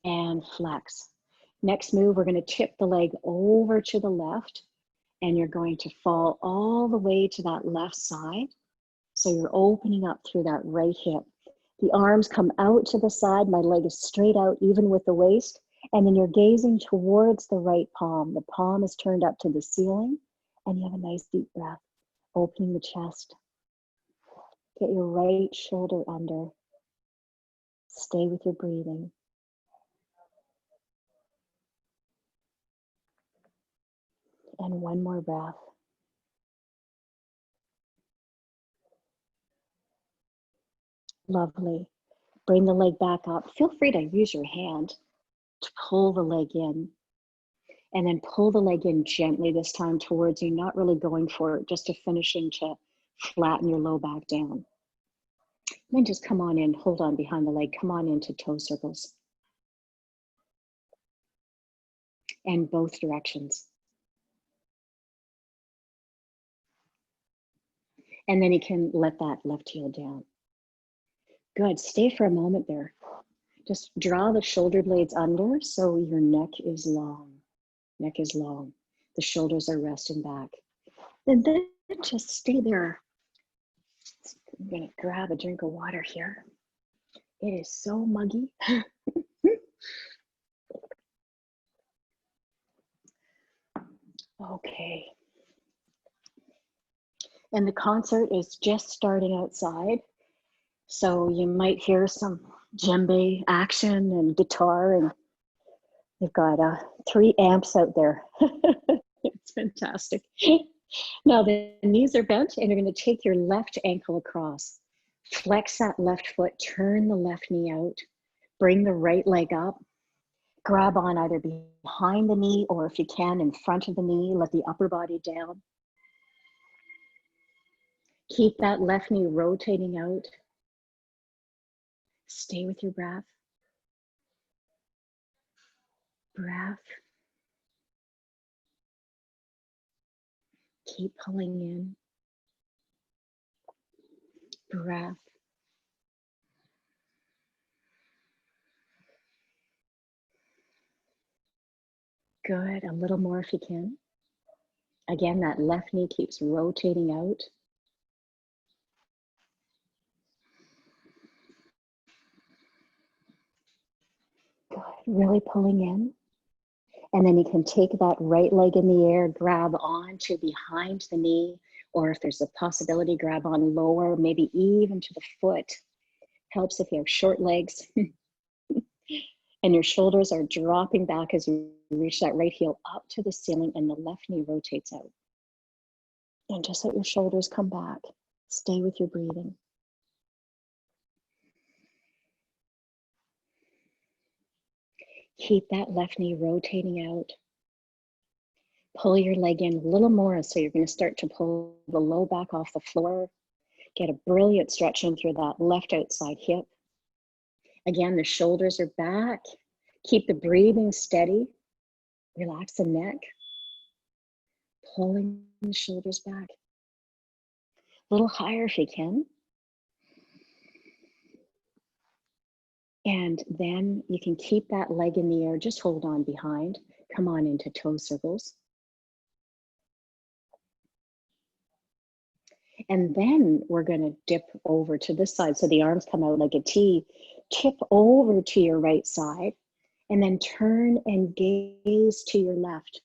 and flex. Next move, we're going to tip the leg over to the left, and you're going to fall all the way to that left side. So you're opening up through that right hip. The arms come out to the side. My leg is straight out, even with the waist. And then you're gazing towards the right palm. The palm is turned up to the ceiling, and you have a nice deep breath, opening the chest. Get your right shoulder under. Stay with your breathing. And one more breath. Lovely. Bring the leg back up. Feel free to use your hand to pull the leg in. And then pull the leg in gently this time towards you, not really going for it, just finishing to flatten your low back down. And then just come on in, hold on behind the leg, come on into toe circles. And both directions. And then you can let that left heel down. Good, stay for a moment there. Just draw the shoulder blades under so your neck is long. Neck is long. The shoulders are resting back. And then just stay there. I'm gonna grab a drink of water here. It is so muggy. Okay. And the concert is just starting outside. So you might hear some djembe action and guitar, and they've got 3 amps out there. It's fantastic. Now the knees are bent, and you're going to take your left ankle across. Flex that left foot, turn the left knee out, bring the right leg up, grab on either behind the knee or if you can in front of the knee, let the upper body down. Keep that left knee rotating out. Stay with your breath. Breath. Keep pulling in. Breath. Good, a little more if you can. Again, that left knee keeps rotating out. Good, really pulling in. And then you can take that right leg in the air, grab onto behind the knee, or if there's a possibility, grab on lower, maybe even to the foot. Helps if you have short legs. And your shoulders are dropping back as you reach that right heel up to the ceiling and the left knee rotates out. And just let your shoulders come back. Stay with your breathing. Keep that left knee rotating out. Pull your leg in a little more, so you're going to start to pull the low back off the floor. Get a brilliant stretch in through that left outside hip. Again, the shoulders are back. Keep the breathing steady. Relax the neck. Pulling the shoulders back. A little higher if you can. And then you can keep that leg in the air. Just hold on behind. Come on into toe circles. And then we're going to dip over to this side. So the arms come out like a T. Tip over to your right side. And then turn and gaze to your left.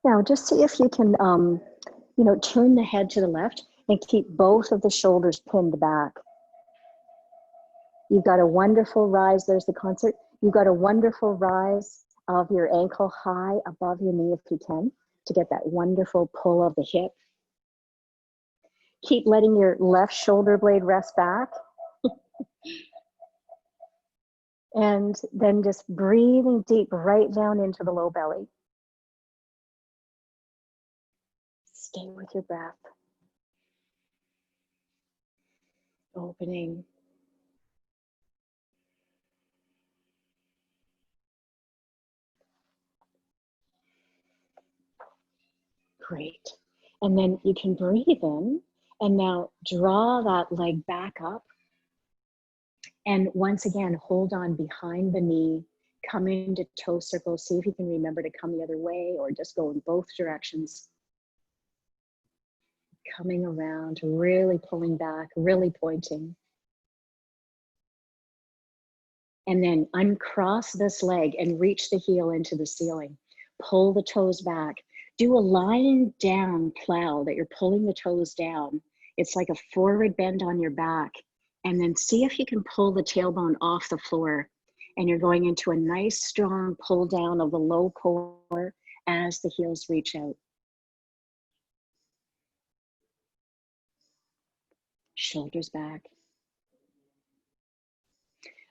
Now, just see if you can, turn the head to the left and keep both of the shoulders pinned back. You've got a wonderful rise. There's the concert. You've got a wonderful rise of your ankle high above your knee if you can, to get that wonderful pull of the hip. Keep letting your left shoulder blade rest back. And then just breathing deep right down into the low belly. Stay with your breath. Opening. Great. And then you can breathe in and now draw that leg back up. And once again, hold on behind the knee, come into toe circle. See if you can remember to come the other way or just go in both directions. Coming around, really pulling back, really pointing. And then uncross this leg and reach the heel into the ceiling. Pull the toes back. Do a lying down plow that you're pulling the toes down. It's like a forward bend on your back. And then see if you can pull the tailbone off the floor. And you're going into a nice strong pull down of the low core as the heels reach out. Shoulders back.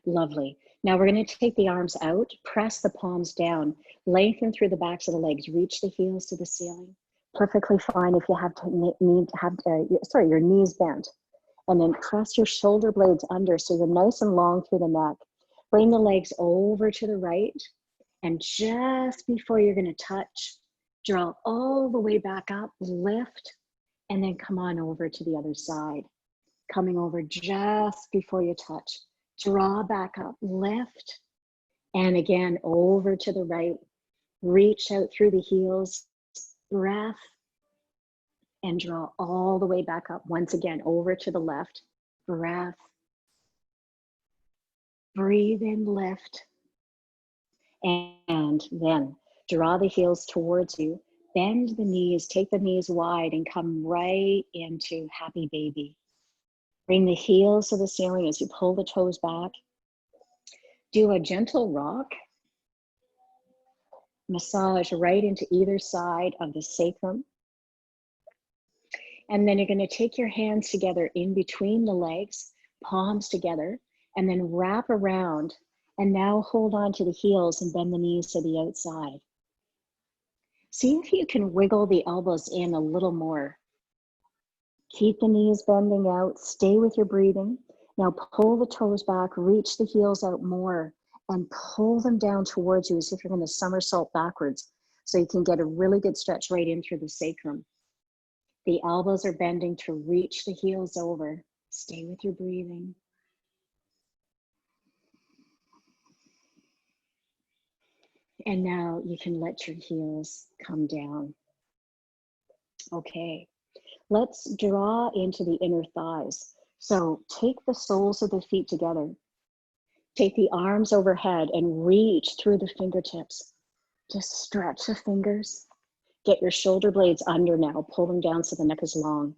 Lovely. Now we're going to take the arms out, press the palms down, lengthen through the backs of the legs, reach the heels to the ceiling. Perfectly fine if you have to your knees bent. And then press your shoulder blades under so you're nice and long through the neck. Bring the legs over to the right. And just before you're going to touch, draw all the way back up, lift, and then come on over to the other side. Coming over just before you touch. Draw back up, lift, and again, over to the right. Reach out through the heels, breath, and draw all the way back up. Once again, over to the left, breath. Breathe in, lift, and then draw the heels towards you. Bend the knees, take the knees wide, and come right into happy baby. Bring the heels to the ceiling as you pull the toes back. Do a gentle rock. Massage right into either side of the sacrum. And then you're going to take your hands together in between the legs, palms together, and then wrap around. And now hold on to the heels and bend the knees to the outside. See if you can wiggle the elbows in a little more. Keep the knees bending out, stay with your breathing. Now pull the toes back, reach the heels out more and pull them down towards you as if you're going to somersault backwards so you can get a really good stretch right in through the sacrum. The elbows are bending to reach the heels over. Stay with your breathing. And now you can let your heels come down. Okay. Let's draw into the inner thighs. So take the soles of the feet together. Take the arms overhead and reach through the fingertips. Just stretch the fingers. Get your shoulder blades under now. Pull them down so the neck is long.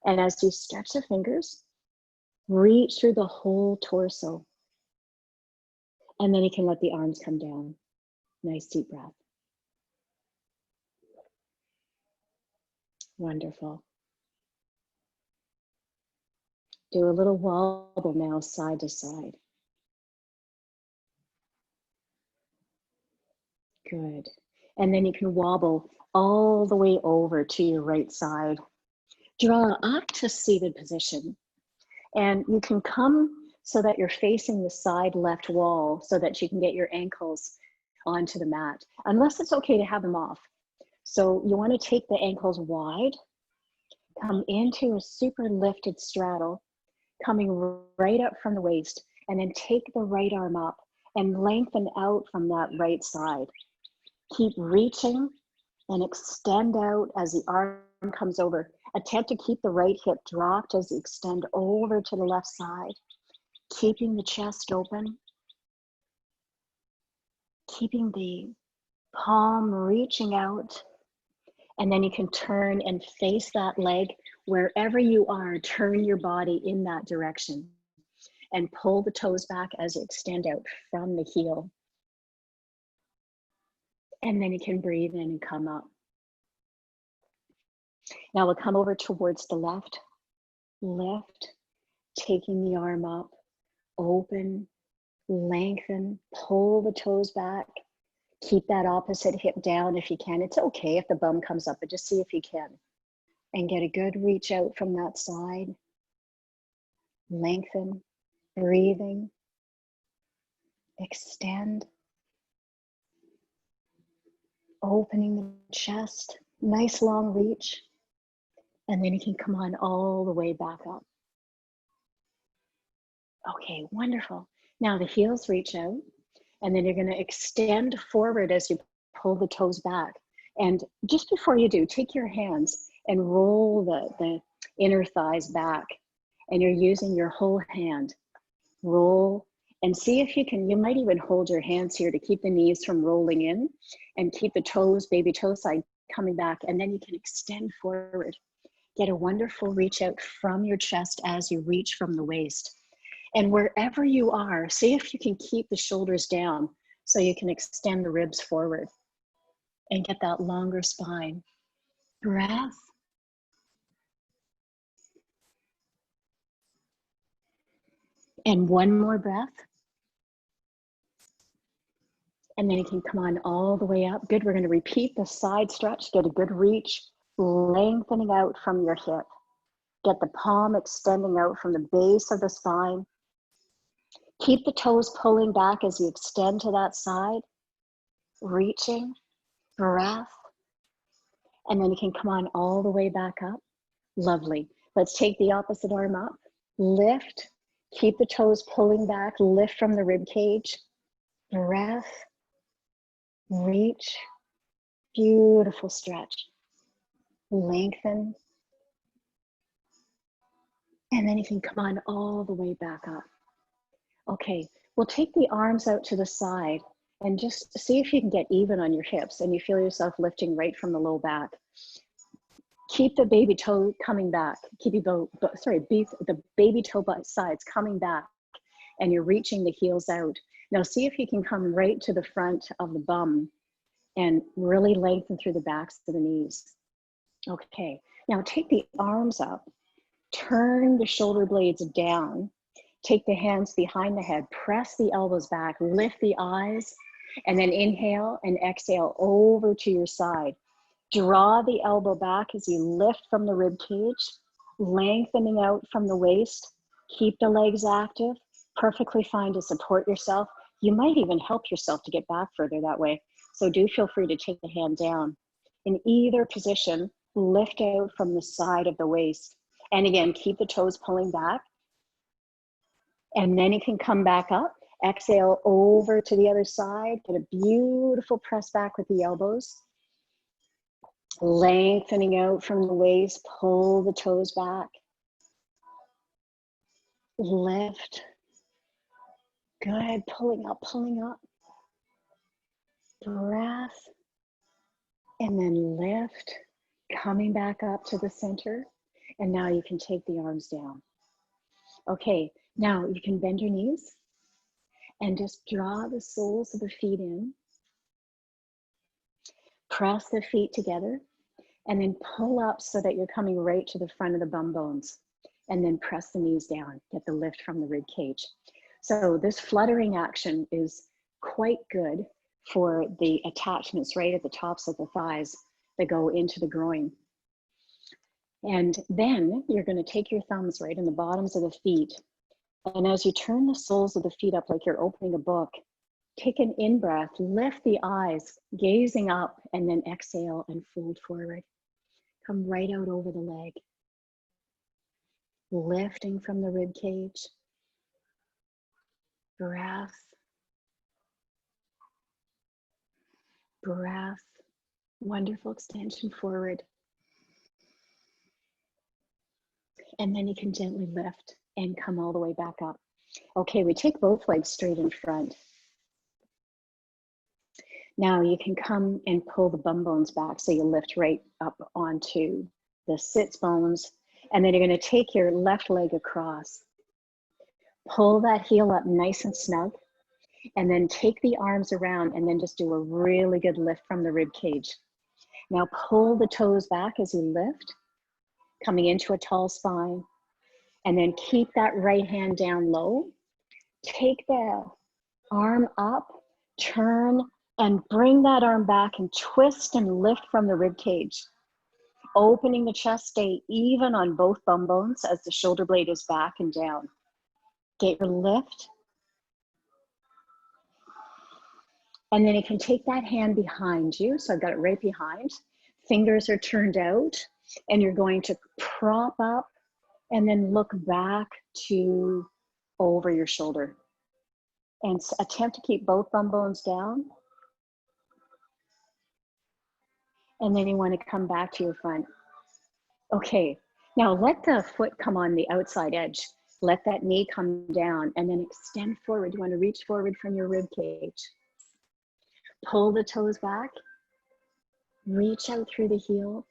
And as you stretch the fingers, reach through the whole torso. And then you can let the arms come down. Nice deep breath. Wonderful. Do a little wobble now, side to side. Good. And then you can wobble all the way over to your right side. Draw up to seated position. And you can come so that you're facing the side left wall so that you can get your ankles onto the mat, unless it's okay to have them off. So you want to take the ankles wide, come into a super lifted straddle, coming right up from the waist, and then take the right arm up and lengthen out from that right side. Keep reaching and extend out as the arm comes over. Attempt to keep the right hip dropped as you extend over to the left side, keeping the chest open, keeping the palm reaching out. And then you can turn and face that leg wherever you are. Turn your body in that direction and pull the toes back as you extend out from the heel. And then you can breathe in and come up. Now we'll come over towards the left, lift, taking the arm up, open, lengthen, pull the toes back, Keep that opposite hip down if you can. It's okay if the bum comes up, but just see if you can. And get a good reach out from that side. Lengthen, breathing, extend, opening the chest, nice long reach. And then you can come on all the way back up. Okay, wonderful. Now the heels reach out, and then you're going to extend forward as you pull the toes back. And just before you do, take your hands and roll the inner thighs back. And you're using your whole hand. Roll and see if you can, you might even hold your hands here to keep the knees from rolling in and keep the toes, baby toe side coming back. And then you can extend forward. Get a wonderful reach out from your chest as you reach from the waist. And wherever you are, see if you can keep the shoulders down so you can extend the ribs forward and get that longer spine. Breath. And one more breath. And then you can come on all the way up. Good, we're going to repeat the side stretch. Get a good reach, lengthening out from your hip. Get the palm extending out from the base of the spine. Keep the toes pulling back as you extend to that side. Reaching, breath. And then you can come on all the way back up. Lovely. Let's take the opposite arm up. Lift. Keep the toes pulling back. Lift from the rib cage. Breath. Reach. Beautiful stretch. Lengthen. And then you can come on all the way back up. Okay, we'll take the arms out to the side and just see if you can get even on your hips and you feel yourself lifting right from the low back. Keep the baby toe coming back. Keep the baby toe sides coming back, and you're reaching the heels out. Now see if you can come right to the front of the bum and really lengthen through the backs of the knees. Okay, now take the arms up, turn the shoulder blades down, take the hands behind the head, press the elbows back, lift the eyes, and then inhale and exhale over to your side. Draw the elbow back as you lift from the rib cage, lengthening out from the waist. Keep the legs active, perfectly fine to support yourself. You might even help yourself to get back further that way. So do feel free to take the hand down. In either position, lift out from the side of the waist. And again, keep the toes pulling back. And then you can come back up. Exhale over to the other side. Get a beautiful press back with the elbows. Lengthening out from the waist. Pull the toes back. Lift. Good. Pulling up, pulling up. Breath. And then lift. Coming back up to the center. And now you can take the arms down. Okay, now you can bend your knees and just draw the soles of the feet in. Press the feet together and then pull up so that you're coming right to the front of the bum bones. And then press the knees down, get the lift from the rib cage. So this fluttering action is quite good for the attachments right at the tops of the thighs that go into the groin. And then you're going to take your thumbs right in the bottoms of the feet. And as you turn the soles of the feet up like you're opening a book, take an in-breath, lift the eyes, gazing up, and then exhale and fold forward. Come right out over the leg. Lifting from the rib cage. Breath. Breath. Wonderful extension forward. And then you can gently lift and come all the way back up. Okay, we take both legs straight in front. Now you can come and pull the bum bones back so you lift right up onto the sits bones. And then you're going to take your left leg across. Pull that heel up nice and snug. And then take the arms around and then just do a really good lift from the rib cage. Now pull the toes back as you lift, coming into a tall spine. And then keep that right hand down low. Take the arm up, turn And bring that arm back and twist and lift from the rib cage. Opening the chest, stay even on both bum bones as the shoulder blade is back and down. Get your lift. And then you can take that hand behind you. So I've got it right behind. Fingers are turned out, and you're going to prop up and then look back to over your shoulder. And attempt to keep both bum bones down. And then you want to come back to your front. Okay, now let the foot come on the outside edge. Let that knee come down and then extend forward. You want to reach forward from your rib cage. Pull the toes back. Reach out through the heel.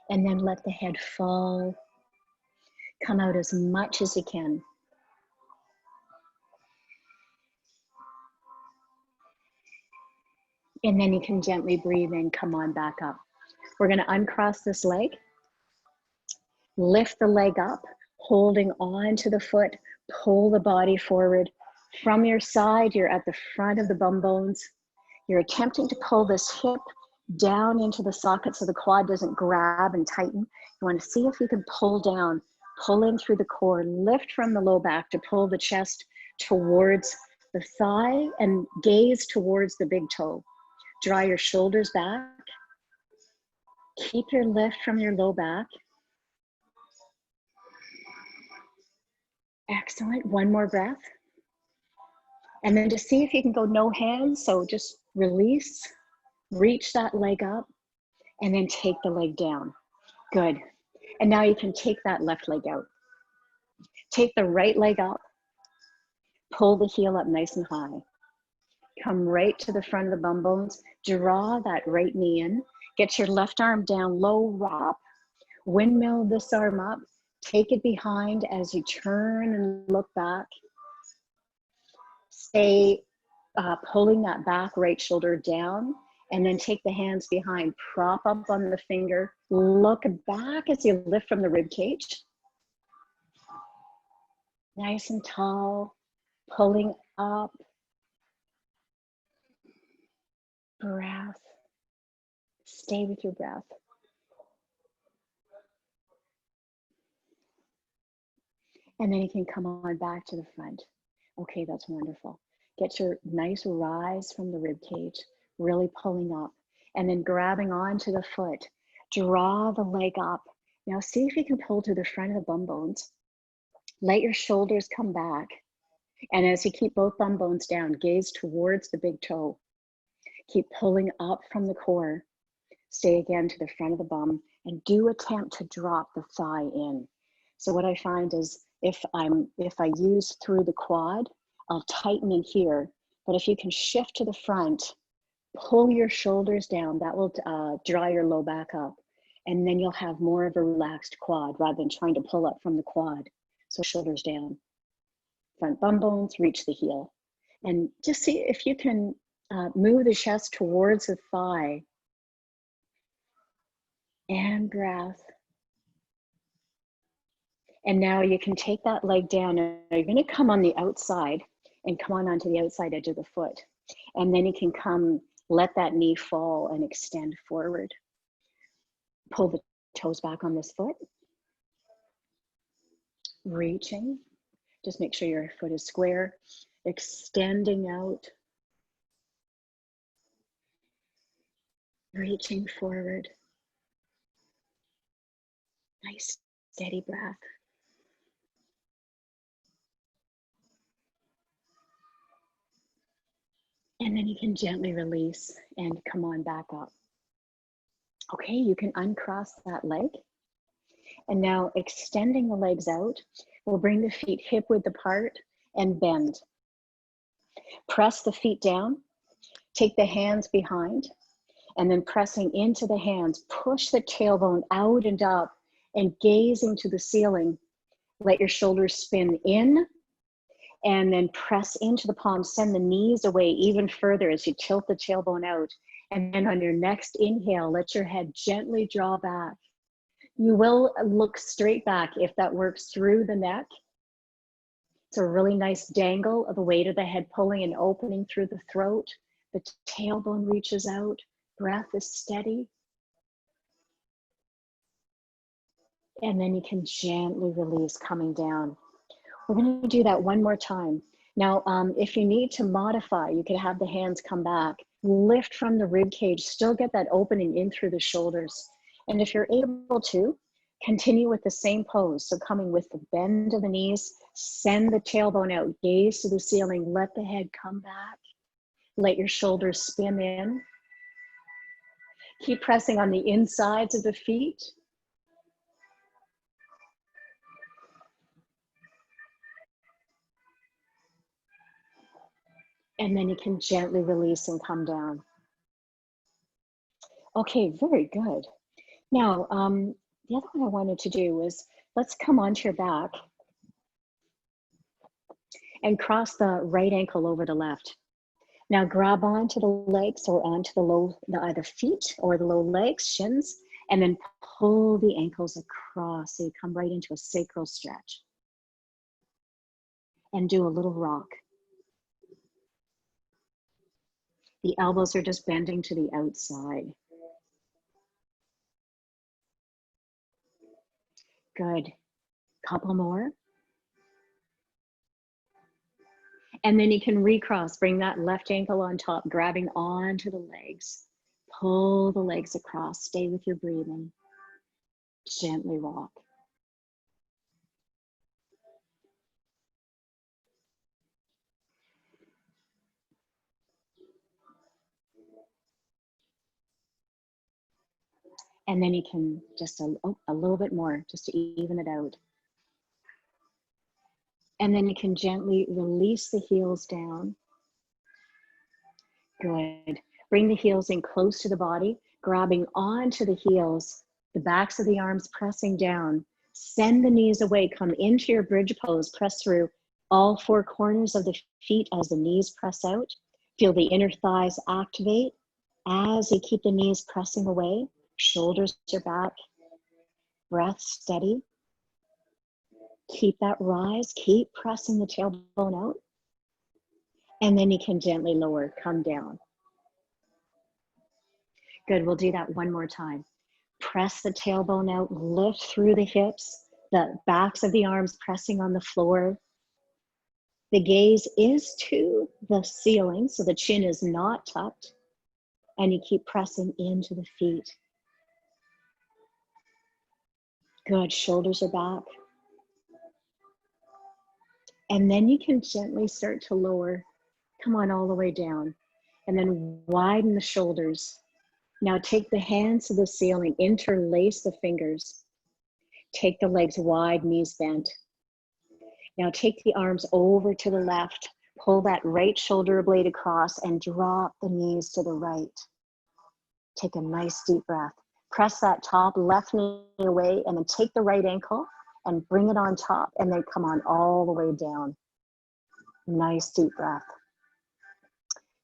And then let the head fall. Come out as much as you can. And then you can gently breathe in, come on back up. We're going to uncross this leg. Lift the leg up, holding on to the foot. Pull the body forward. From your side, you're at the front of the bum bones. You're attempting to pull this hip down into the socket so the quad doesn't grab and tighten. You want to see if you can pull down, pull in through the core, lift from the low back to pull the chest towards the thigh and gaze towards the big toe. Draw your shoulders back. Keep your lift from your low back. Excellent. One more breath. And then to see if you can go no hands. So just release, reach that leg up, and then take the leg down. Good. And now you can take that left leg out. Take the right leg up. Pull the heel up nice and high. Come right to the front of the bum bones. Draw that right knee in. Get your left arm down low, wrap. Windmill this arm up. Take it behind as you turn and look back. Stay pulling that back right shoulder down. And then take the hands behind. Prop up on the finger. Look back as you lift from the rib cage. Nice and tall. Pulling up. Breath. Stay with your breath. And then you can come on back to the front. Okay, that's wonderful. Get your nice rise from the rib cage, really pulling up, and then grabbing onto the foot. Draw the leg up. Now see if you can pull to the front of the bum bones. Let your shoulders come back. And as you keep both bum bones down, gaze towards the big toe. Keep pulling up from the core. Stay again to the front of the bum and do attempt to drop the thigh in. So what I find is if I use through the quad, I'll tighten in here. But if you can shift to the front, pull your shoulders down, that will draw your low back up. And then you'll have more of a relaxed quad rather than trying to pull up from the quad. So shoulders down. Front bum bones, reach the heel. And just see if you can move the chest towards the thigh. And breath. And now you can take that leg down. And you're going to come on the outside and come on onto the outside edge of the foot. And then you can come, let that knee fall and extend forward. Pull the toes back on this foot. Reaching. Just make sure your foot is square. Extending out. Reaching forward. Nice, steady breath. And then you can gently release and come on back up. Okay, you can uncross that leg. And now extending the legs out, we'll bring the feet hip width apart and bend. Press the feet down, take the hands behind, and then pressing into the hands, push the tailbone out and up and gazing to the ceiling. Let your shoulders spin in and then press into the palms. Send the knees away even further as you tilt the tailbone out. And then on your next inhale, let your head gently draw back. You will look straight back if that works through the neck. It's a really nice dangle of the weight of the head pulling and opening through the throat. The tailbone reaches out. Breath is steady. And then you can gently release, coming down. We're going to do that one more time. Now, if you need to modify, you could have the hands come back, lift from the rib cage, still get that opening in through the shoulders. And if you're able to, continue with the same pose. So coming with the bend of the knees, send the tailbone out, gaze to the ceiling, let the head come back. Let your shoulders spin in. Keep pressing on the insides of the feet. And then you can gently release and come down. Okay, very good. Now, the other one I wanted to do was, let's come onto your back and cross the right ankle over the left. Now grab onto the legs or onto the either feet or the low legs, shins, and then pull the ankles across so you come right into a sacral stretch. And do a little rock. The elbows are just bending to the outside. Good. Couple more. And then you can recross, bring that left ankle on top, grabbing onto the legs. Pull the legs across, stay with your breathing. Gently rock. And then you can just a little bit more, just to even it out. And then you can gently release the heels down. Good. Bring the heels in close to the body, grabbing onto the heels, the backs of the arms pressing down. Send the knees away, come into your bridge pose, press through all four corners of the feet as the knees press out. Feel the inner thighs activate as you keep the knees pressing away. Shoulders are back, breath steady. Keep that rise, keep pressing the tailbone out. And then you can gently lower, come down. Good, we'll do that one more time. Press the tailbone out, lift through the hips, the backs of the arms pressing on the floor. The gaze is to the ceiling, so the chin is not tucked. And you keep pressing into the feet. Good, shoulders are back. And then you can gently start to lower. Come on all the way down. And then widen the shoulders. Now take the hands to the ceiling, interlace the fingers. Take the legs wide, knees bent. Now take the arms over to the left. Pull that right shoulder blade across and drop the knees to the right. Take a nice deep breath. Press that top left knee away and then take the right ankle and bring it on top and then come on all the way down. Nice deep breath.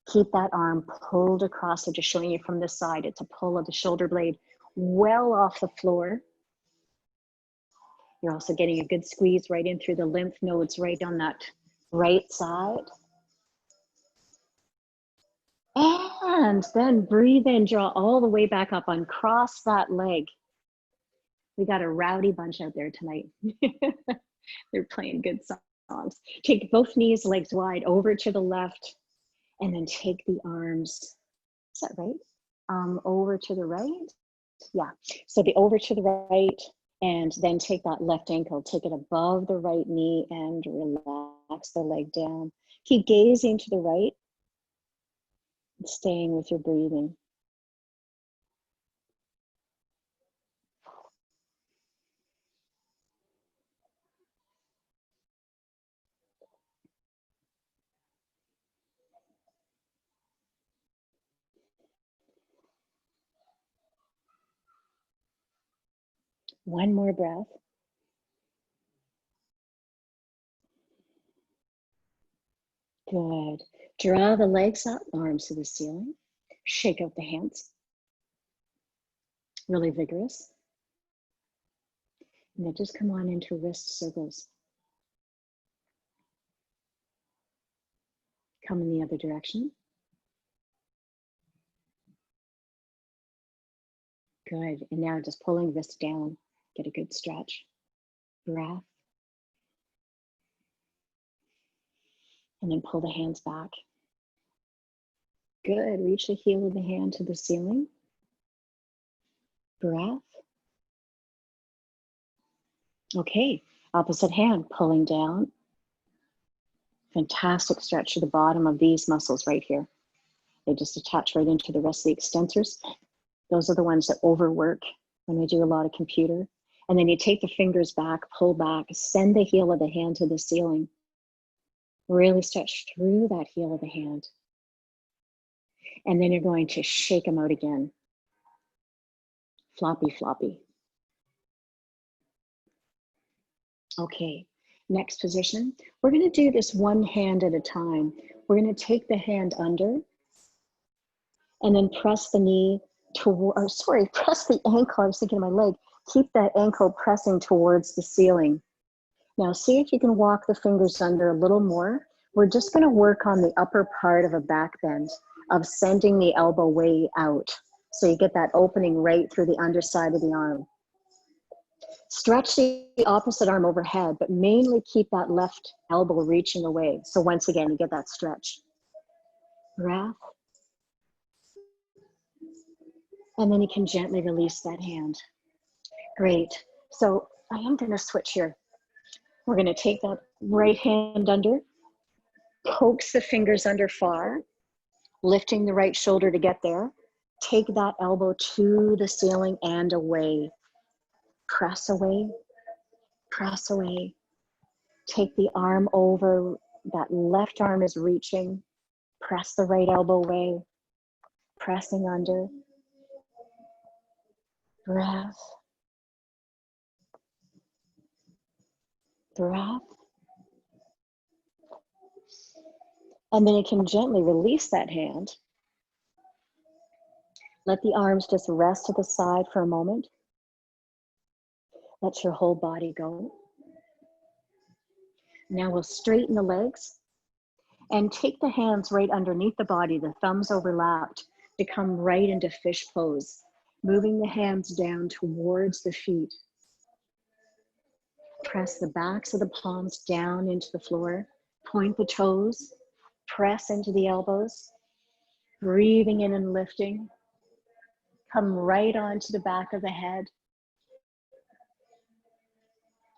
Keep that arm pulled across. So just showing you from this side, it's a pull of the shoulder blade well off the floor. You're also getting a good squeeze right in through the lymph nodes right on that right side. And then breathe in, draw all the way back up, uncross that leg. We got a rowdy bunch out there tonight. They're playing good songs. Take both knees, legs wide, over to the left, and then take the arms, is that right? Over to the right. Yeah, so the over to the right, and then take that left ankle, take it above the right knee and relax the leg down. Keep gazing to the right, and staying with your breathing. One more breath. Good. Draw the legs up, arms to the ceiling. Shake out the hands. Really vigorous. And then just come on into wrist circles. Come in the other direction. Good. And now just pulling this down. Get a good stretch. Breath. And then pull the hands back. Good. Reach the heel of the hand to the ceiling. Breath. Okay. Opposite hand, pulling down. Fantastic stretch to the bottom of these muscles right here. They just attach right into the rest of the extensors. Those are the ones that overwork when we do a lot of computer. And then you take the fingers back, pull back, send the heel of the hand to the ceiling. Really stretch through that heel of the hand. And then you're going to shake them out again. Floppy, floppy. Okay, next position. We're going to do this one hand at a time. We're going to take the hand under and then press the knee press the ankle. I was thinking of my leg. Keep that ankle pressing towards the ceiling. Now see if you can walk the fingers under a little more. We're just going to work on the upper part of a back bend, of sending the elbow way out. So you get that opening right through the underside of the arm. Stretch the opposite arm overhead, but mainly keep that left elbow reaching away. So once again, you get that stretch. Breath. And then you can gently release that hand. Great. So I am going to switch here. We're going to take that right hand under, coax the fingers under far, lifting the right shoulder to get there. Take that elbow to the ceiling and away. Press away, press away. Take the arm over, that left arm is reaching. Press the right elbow away, pressing under. Breath. Breath. And then you can gently release that hand. Let the arms just rest to the side for a moment. Let your whole body go. Now we'll straighten the legs and take the hands right underneath the body, the thumbs overlapped, to come right into fish pose. Moving the hands down towards the feet. Press the backs of the palms down into the floor. Point the toes. Press into the elbows. Breathing in and lifting. Come right onto the back of the head.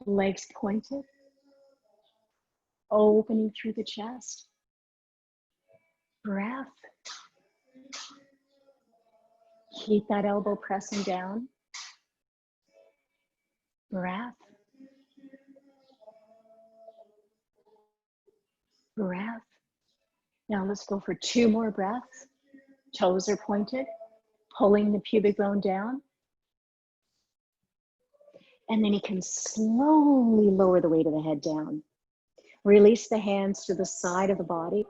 Legs pointed. Opening through the chest. Breath. Keep that elbow pressing down. Breath. Breath. Now let's go for 2 more breaths. Toes are pointed, pulling the pubic bone down. And then you can slowly lower the weight of the head down. Release the hands to the side of the body.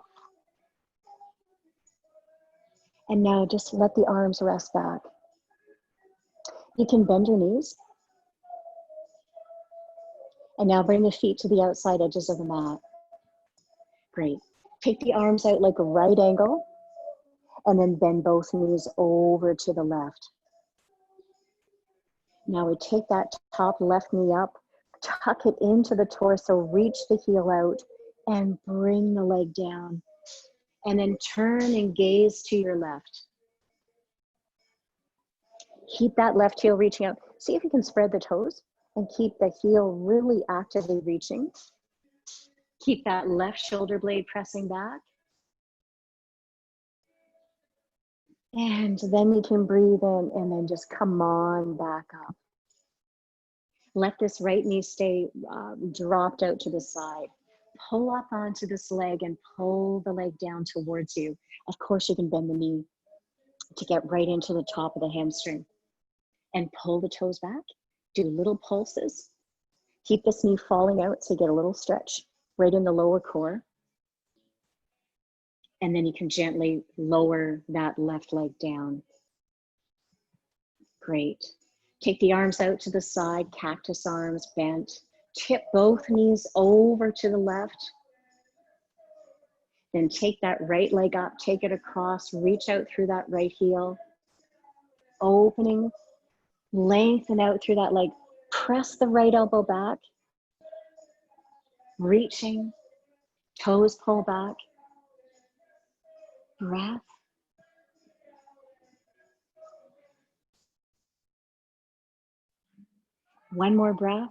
And now just let the arms rest back. You can bend your knees. And now bring the feet to the outside edges of the mat. Great. Take the arms out like a right angle, and then bend both knees over to the left. Now we take that top left knee up, tuck it into the torso, reach the heel out, and bring the leg down. And then turn and gaze to your left. Keep that left heel reaching out. See if you can spread the toes and keep the heel really actively reaching. Keep that left shoulder blade pressing back. And then you can breathe in and then just come on back up. Let this right knee stay dropped out to the side. Pull up onto this leg and pull the leg down towards you. Of course, you can bend the knee to get right into the top of the hamstring. And pull the toes back. Do little pulses. Keep this knee falling out so you get a little stretch right in the lower core. And then you can gently lower that left leg down. Great. Take the arms out to the side, cactus arms bent. Tip both knees over to the left. Then take that right leg up, take it across, reach out through that right heel. Opening Lengthen out through that leg. Press the right elbow back. Reaching. Toes pull back. Breath. One more breath.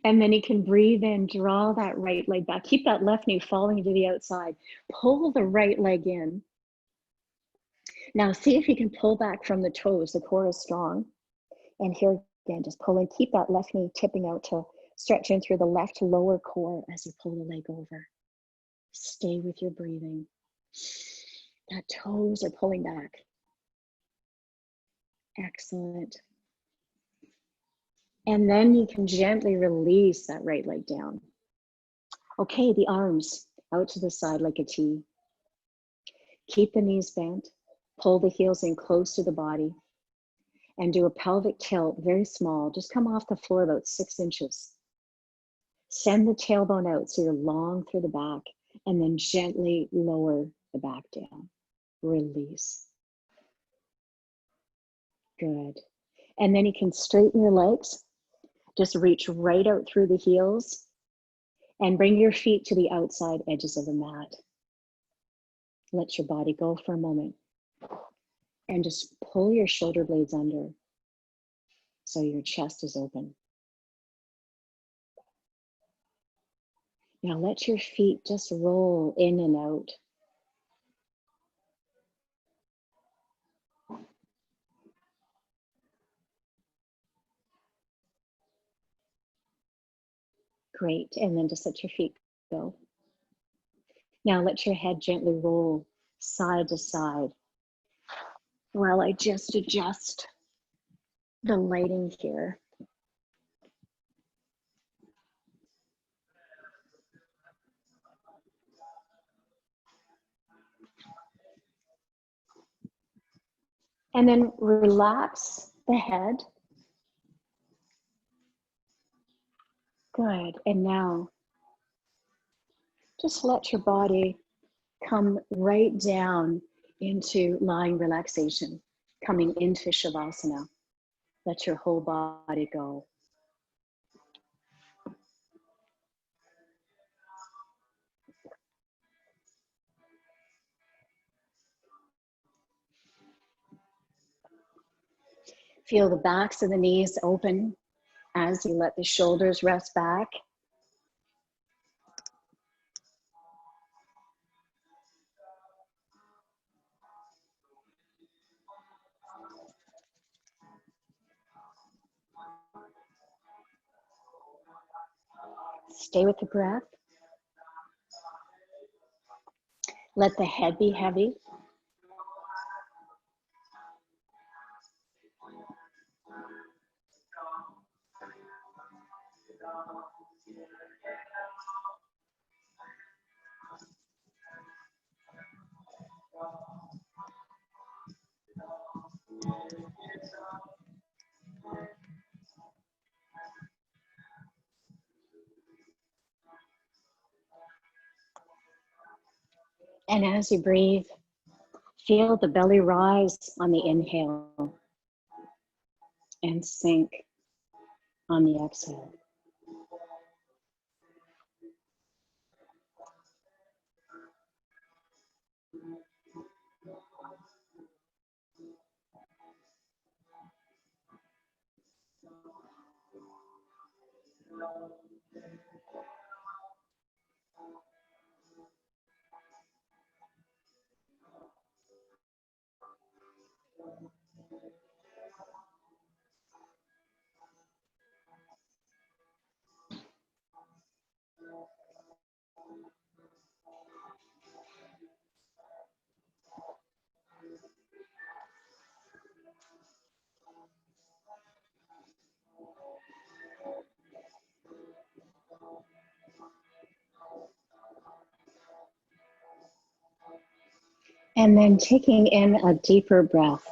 And then you can breathe in, draw that right leg back. Keep that left knee falling to the outside. Pull the right leg in. Now see if you can pull back from the toes. The core is strong. And here again, just pull in. Keep that left knee tipping out to stretch in through the left lower core as you pull the leg over. Stay with your breathing. That toes are pulling back. Excellent. And then you can gently release that right leg down. Okay, the arms out to the side like a T. Keep the knees bent. Pull the heels in close to the body. And do a pelvic tilt, very small. Just come off the floor about 6 inches. Send the tailbone out so you're long through the back. And then gently lower the back down. Release. Good. And then you can straighten your legs. Just reach right out through the heels and bring your feet to the outside edges of the mat. Let your body go for a moment and just pull your shoulder blades under so your chest is open. Now let your feet just roll in and out. Great, and then just let your feet go. Now let your head gently roll side to side while I just adjust the lighting here. And then relax the head. Good, and now just let your body come right down into lying relaxation, coming into Shavasana. Let your whole body go. Feel the backs of the knees open as you let the shoulders rest back. Stay with the breath. Let the head be heavy. And as you breathe, feel the belly rise on the inhale and sink on the exhale. And then taking in a deeper breath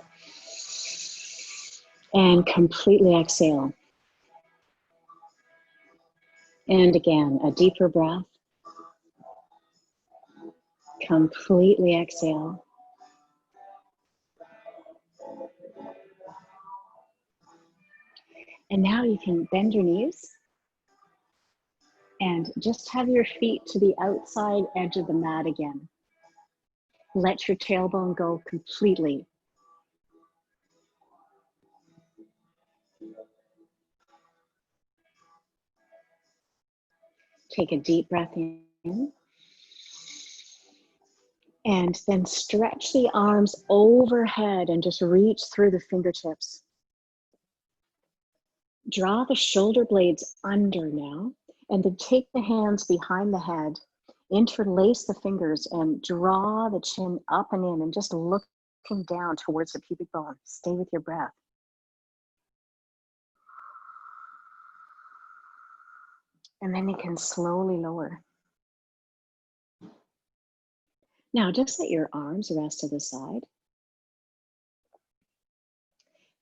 and completely exhale. And again, a deeper breath. Completely exhale. And now you can bend your knees and just have your feet to the outside edge of the mat again. Let your tailbone go completely. Take a deep breath in. And then stretch the arms overhead and just reach through the fingertips. Draw the shoulder blades under now, and then take the hands behind the head, interlace the fingers, and draw the chin up and in, and just looking down towards the pubic bone. Stay with your breath. And then you can slowly lower. Now just let your arms rest to the side.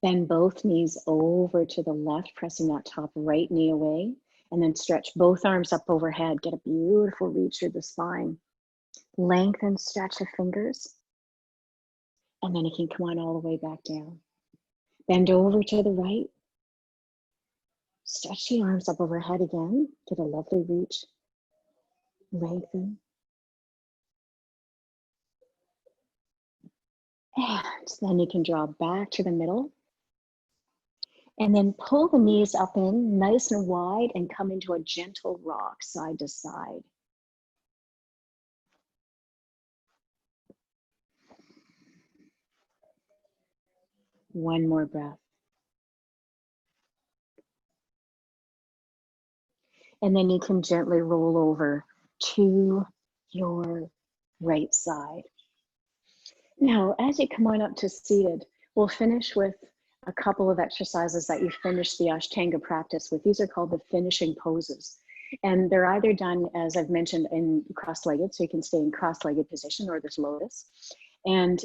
Bend both knees over to the left, pressing that top right knee away, and then stretch both arms up overhead. Get a beautiful reach through the spine. Lengthen, stretch the fingers, and then you can come on all the way back down. Bend over to the right. Stretch the arms up overhead again. Get a lovely reach. Lengthen. And then you can draw back to the middle. And then pull the knees up in nice and wide and come into a gentle rock side to side. One more breath. And then you can gently roll over to your right side. Now, as you come on up to seated, we'll finish with a couple of exercises that you finish the Ashtanga practice with. These are called the finishing poses. And they're either done, as I've mentioned, in cross-legged, so you can stay in cross-legged position, or this lotus. And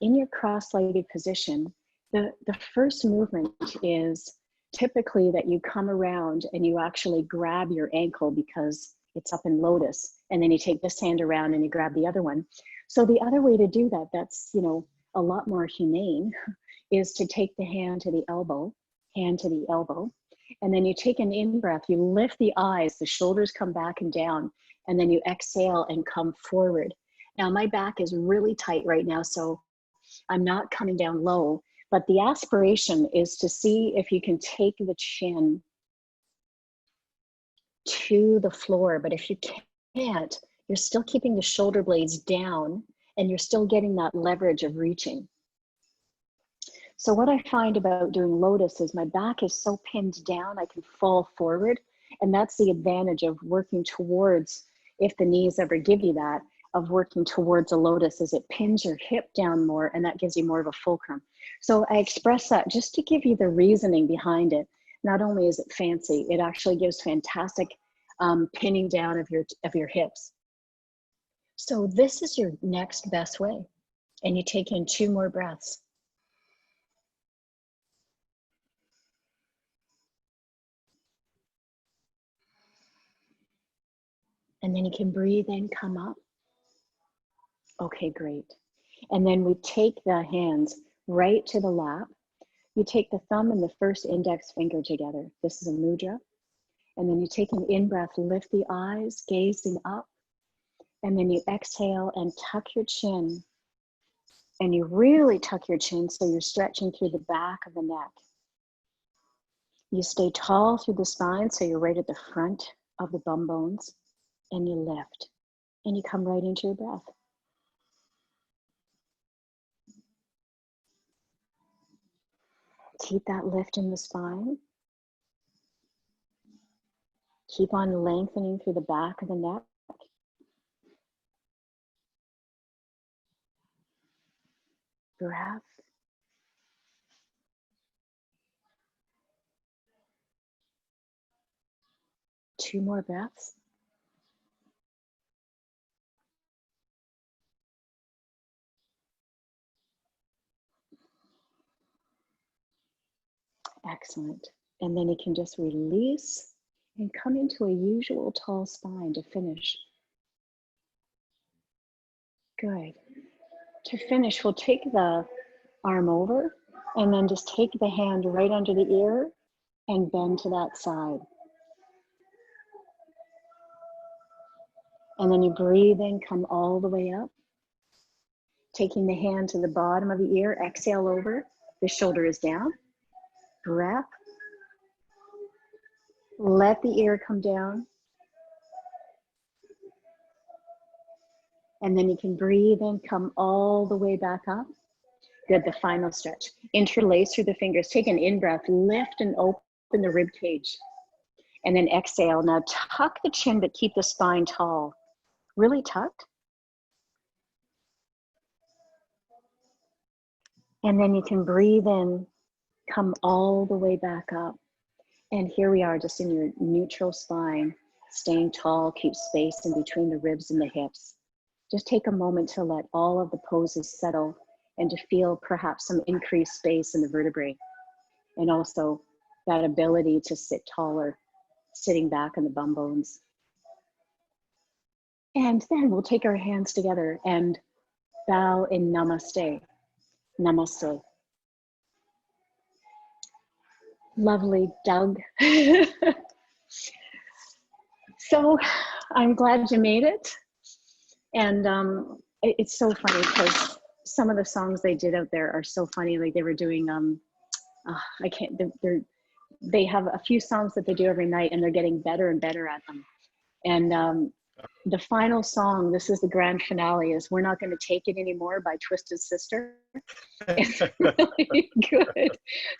in your cross-legged position, the first movement is typically that you come around and you actually grab your ankle because it's up in lotus, and then you take this hand around and you grab the other one. So the other way to do that, that's, you know, a lot more humane, is to take the hand to the elbow, and then you take an in-breath, you lift the eyes, the shoulders come back and down, and then you exhale and come forward. Now my back is really tight right now, so I'm not coming down low, but the aspiration is to see if you can take the chin to the floor. But if you can't, you're still keeping the shoulder blades down and you're still getting that leverage of reaching. So what I find about doing lotus is my back is so pinned down, I can fall forward. And that's the advantage of working towards, if the knees ever give you that, of working towards a lotus, is it pins your hip down more, and that gives you more of a fulcrum. So I express that just to give you the reasoning behind it. Not only is it fancy, it actually gives fantastic pinning down of your hips. So this is your next best way. And you take in 2 more breaths. And then you can breathe in, come up. Okay, great. And then we take the hands right to the lap. You take the thumb and the first index finger together. This is a mudra. And then you take an in-breath, lift the eyes, gazing up. And then you exhale and tuck your chin. And you really tuck your chin so you're stretching through the back of the neck. You stay tall through the spine so you're right at the front of the bum bones. And you lift. And you come right into your breath. Keep that lift in the spine. Keep on lengthening through the back of the neck. Breath. Two more breaths. Excellent. And then you can just release and come into a usual tall spine to finish. Good. To finish, we'll take the arm over and then just take the hand right under the ear and bend to that side. And then you breathe in, come all the way up. Taking the hand to the bottom of the ear, exhale over, the shoulder is down. Breath. Let the ear come down. And then you can breathe in, come all the way back up. Good, the final stretch. Interlace through the fingers. Take an in-breath, lift and open the rib cage. And then exhale. Now tuck the chin, but keep the spine tall. Really tucked. And then you can breathe in, come all the way back up. And here we are, just in your neutral spine, staying tall, keep space in between the ribs and the hips. Just take a moment to let all of the poses settle and to feel perhaps some increased space in the vertebrae. And also that ability to sit taller, sitting back in the bum bones. And then we'll take our hands together and bow in namaste. Namaste. Lovely, Doug. So I'm glad you made it. And it's so funny because some of the songs they did out there are so funny. Like they were doing, I can't, they have a few songs that they do every night and they're getting better and better at them. And the final song, this is the grand finale, is We're Not Going to Take It Anymore by Twisted Sister. It's really good.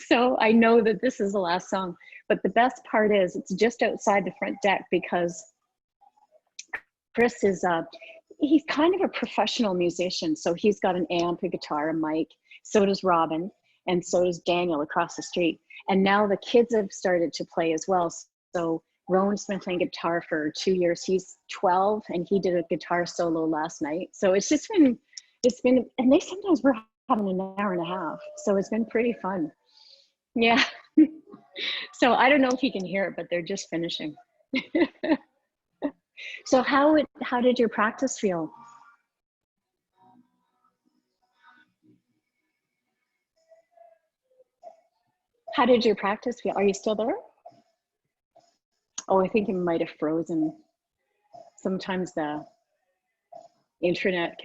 So I know that this is the last song, but the best part is it's just outside the front deck because Chris is, he's kind of a professional musician. So he's got an amp, a guitar, a mic. So does Robin. And so does Daniel across the street. And now the kids have started to play as well. So Rowan's been playing guitar for 2 years. He's 12 and he did a guitar solo last night. So it's been, and they sometimes were having an hour and a half. So it's been pretty fun. Yeah. So I don't know if you can hear it, but they're just finishing. So how did your practice feel? How did your practice feel? Are you still there? Oh, I think it might have frozen. Sometimes the internet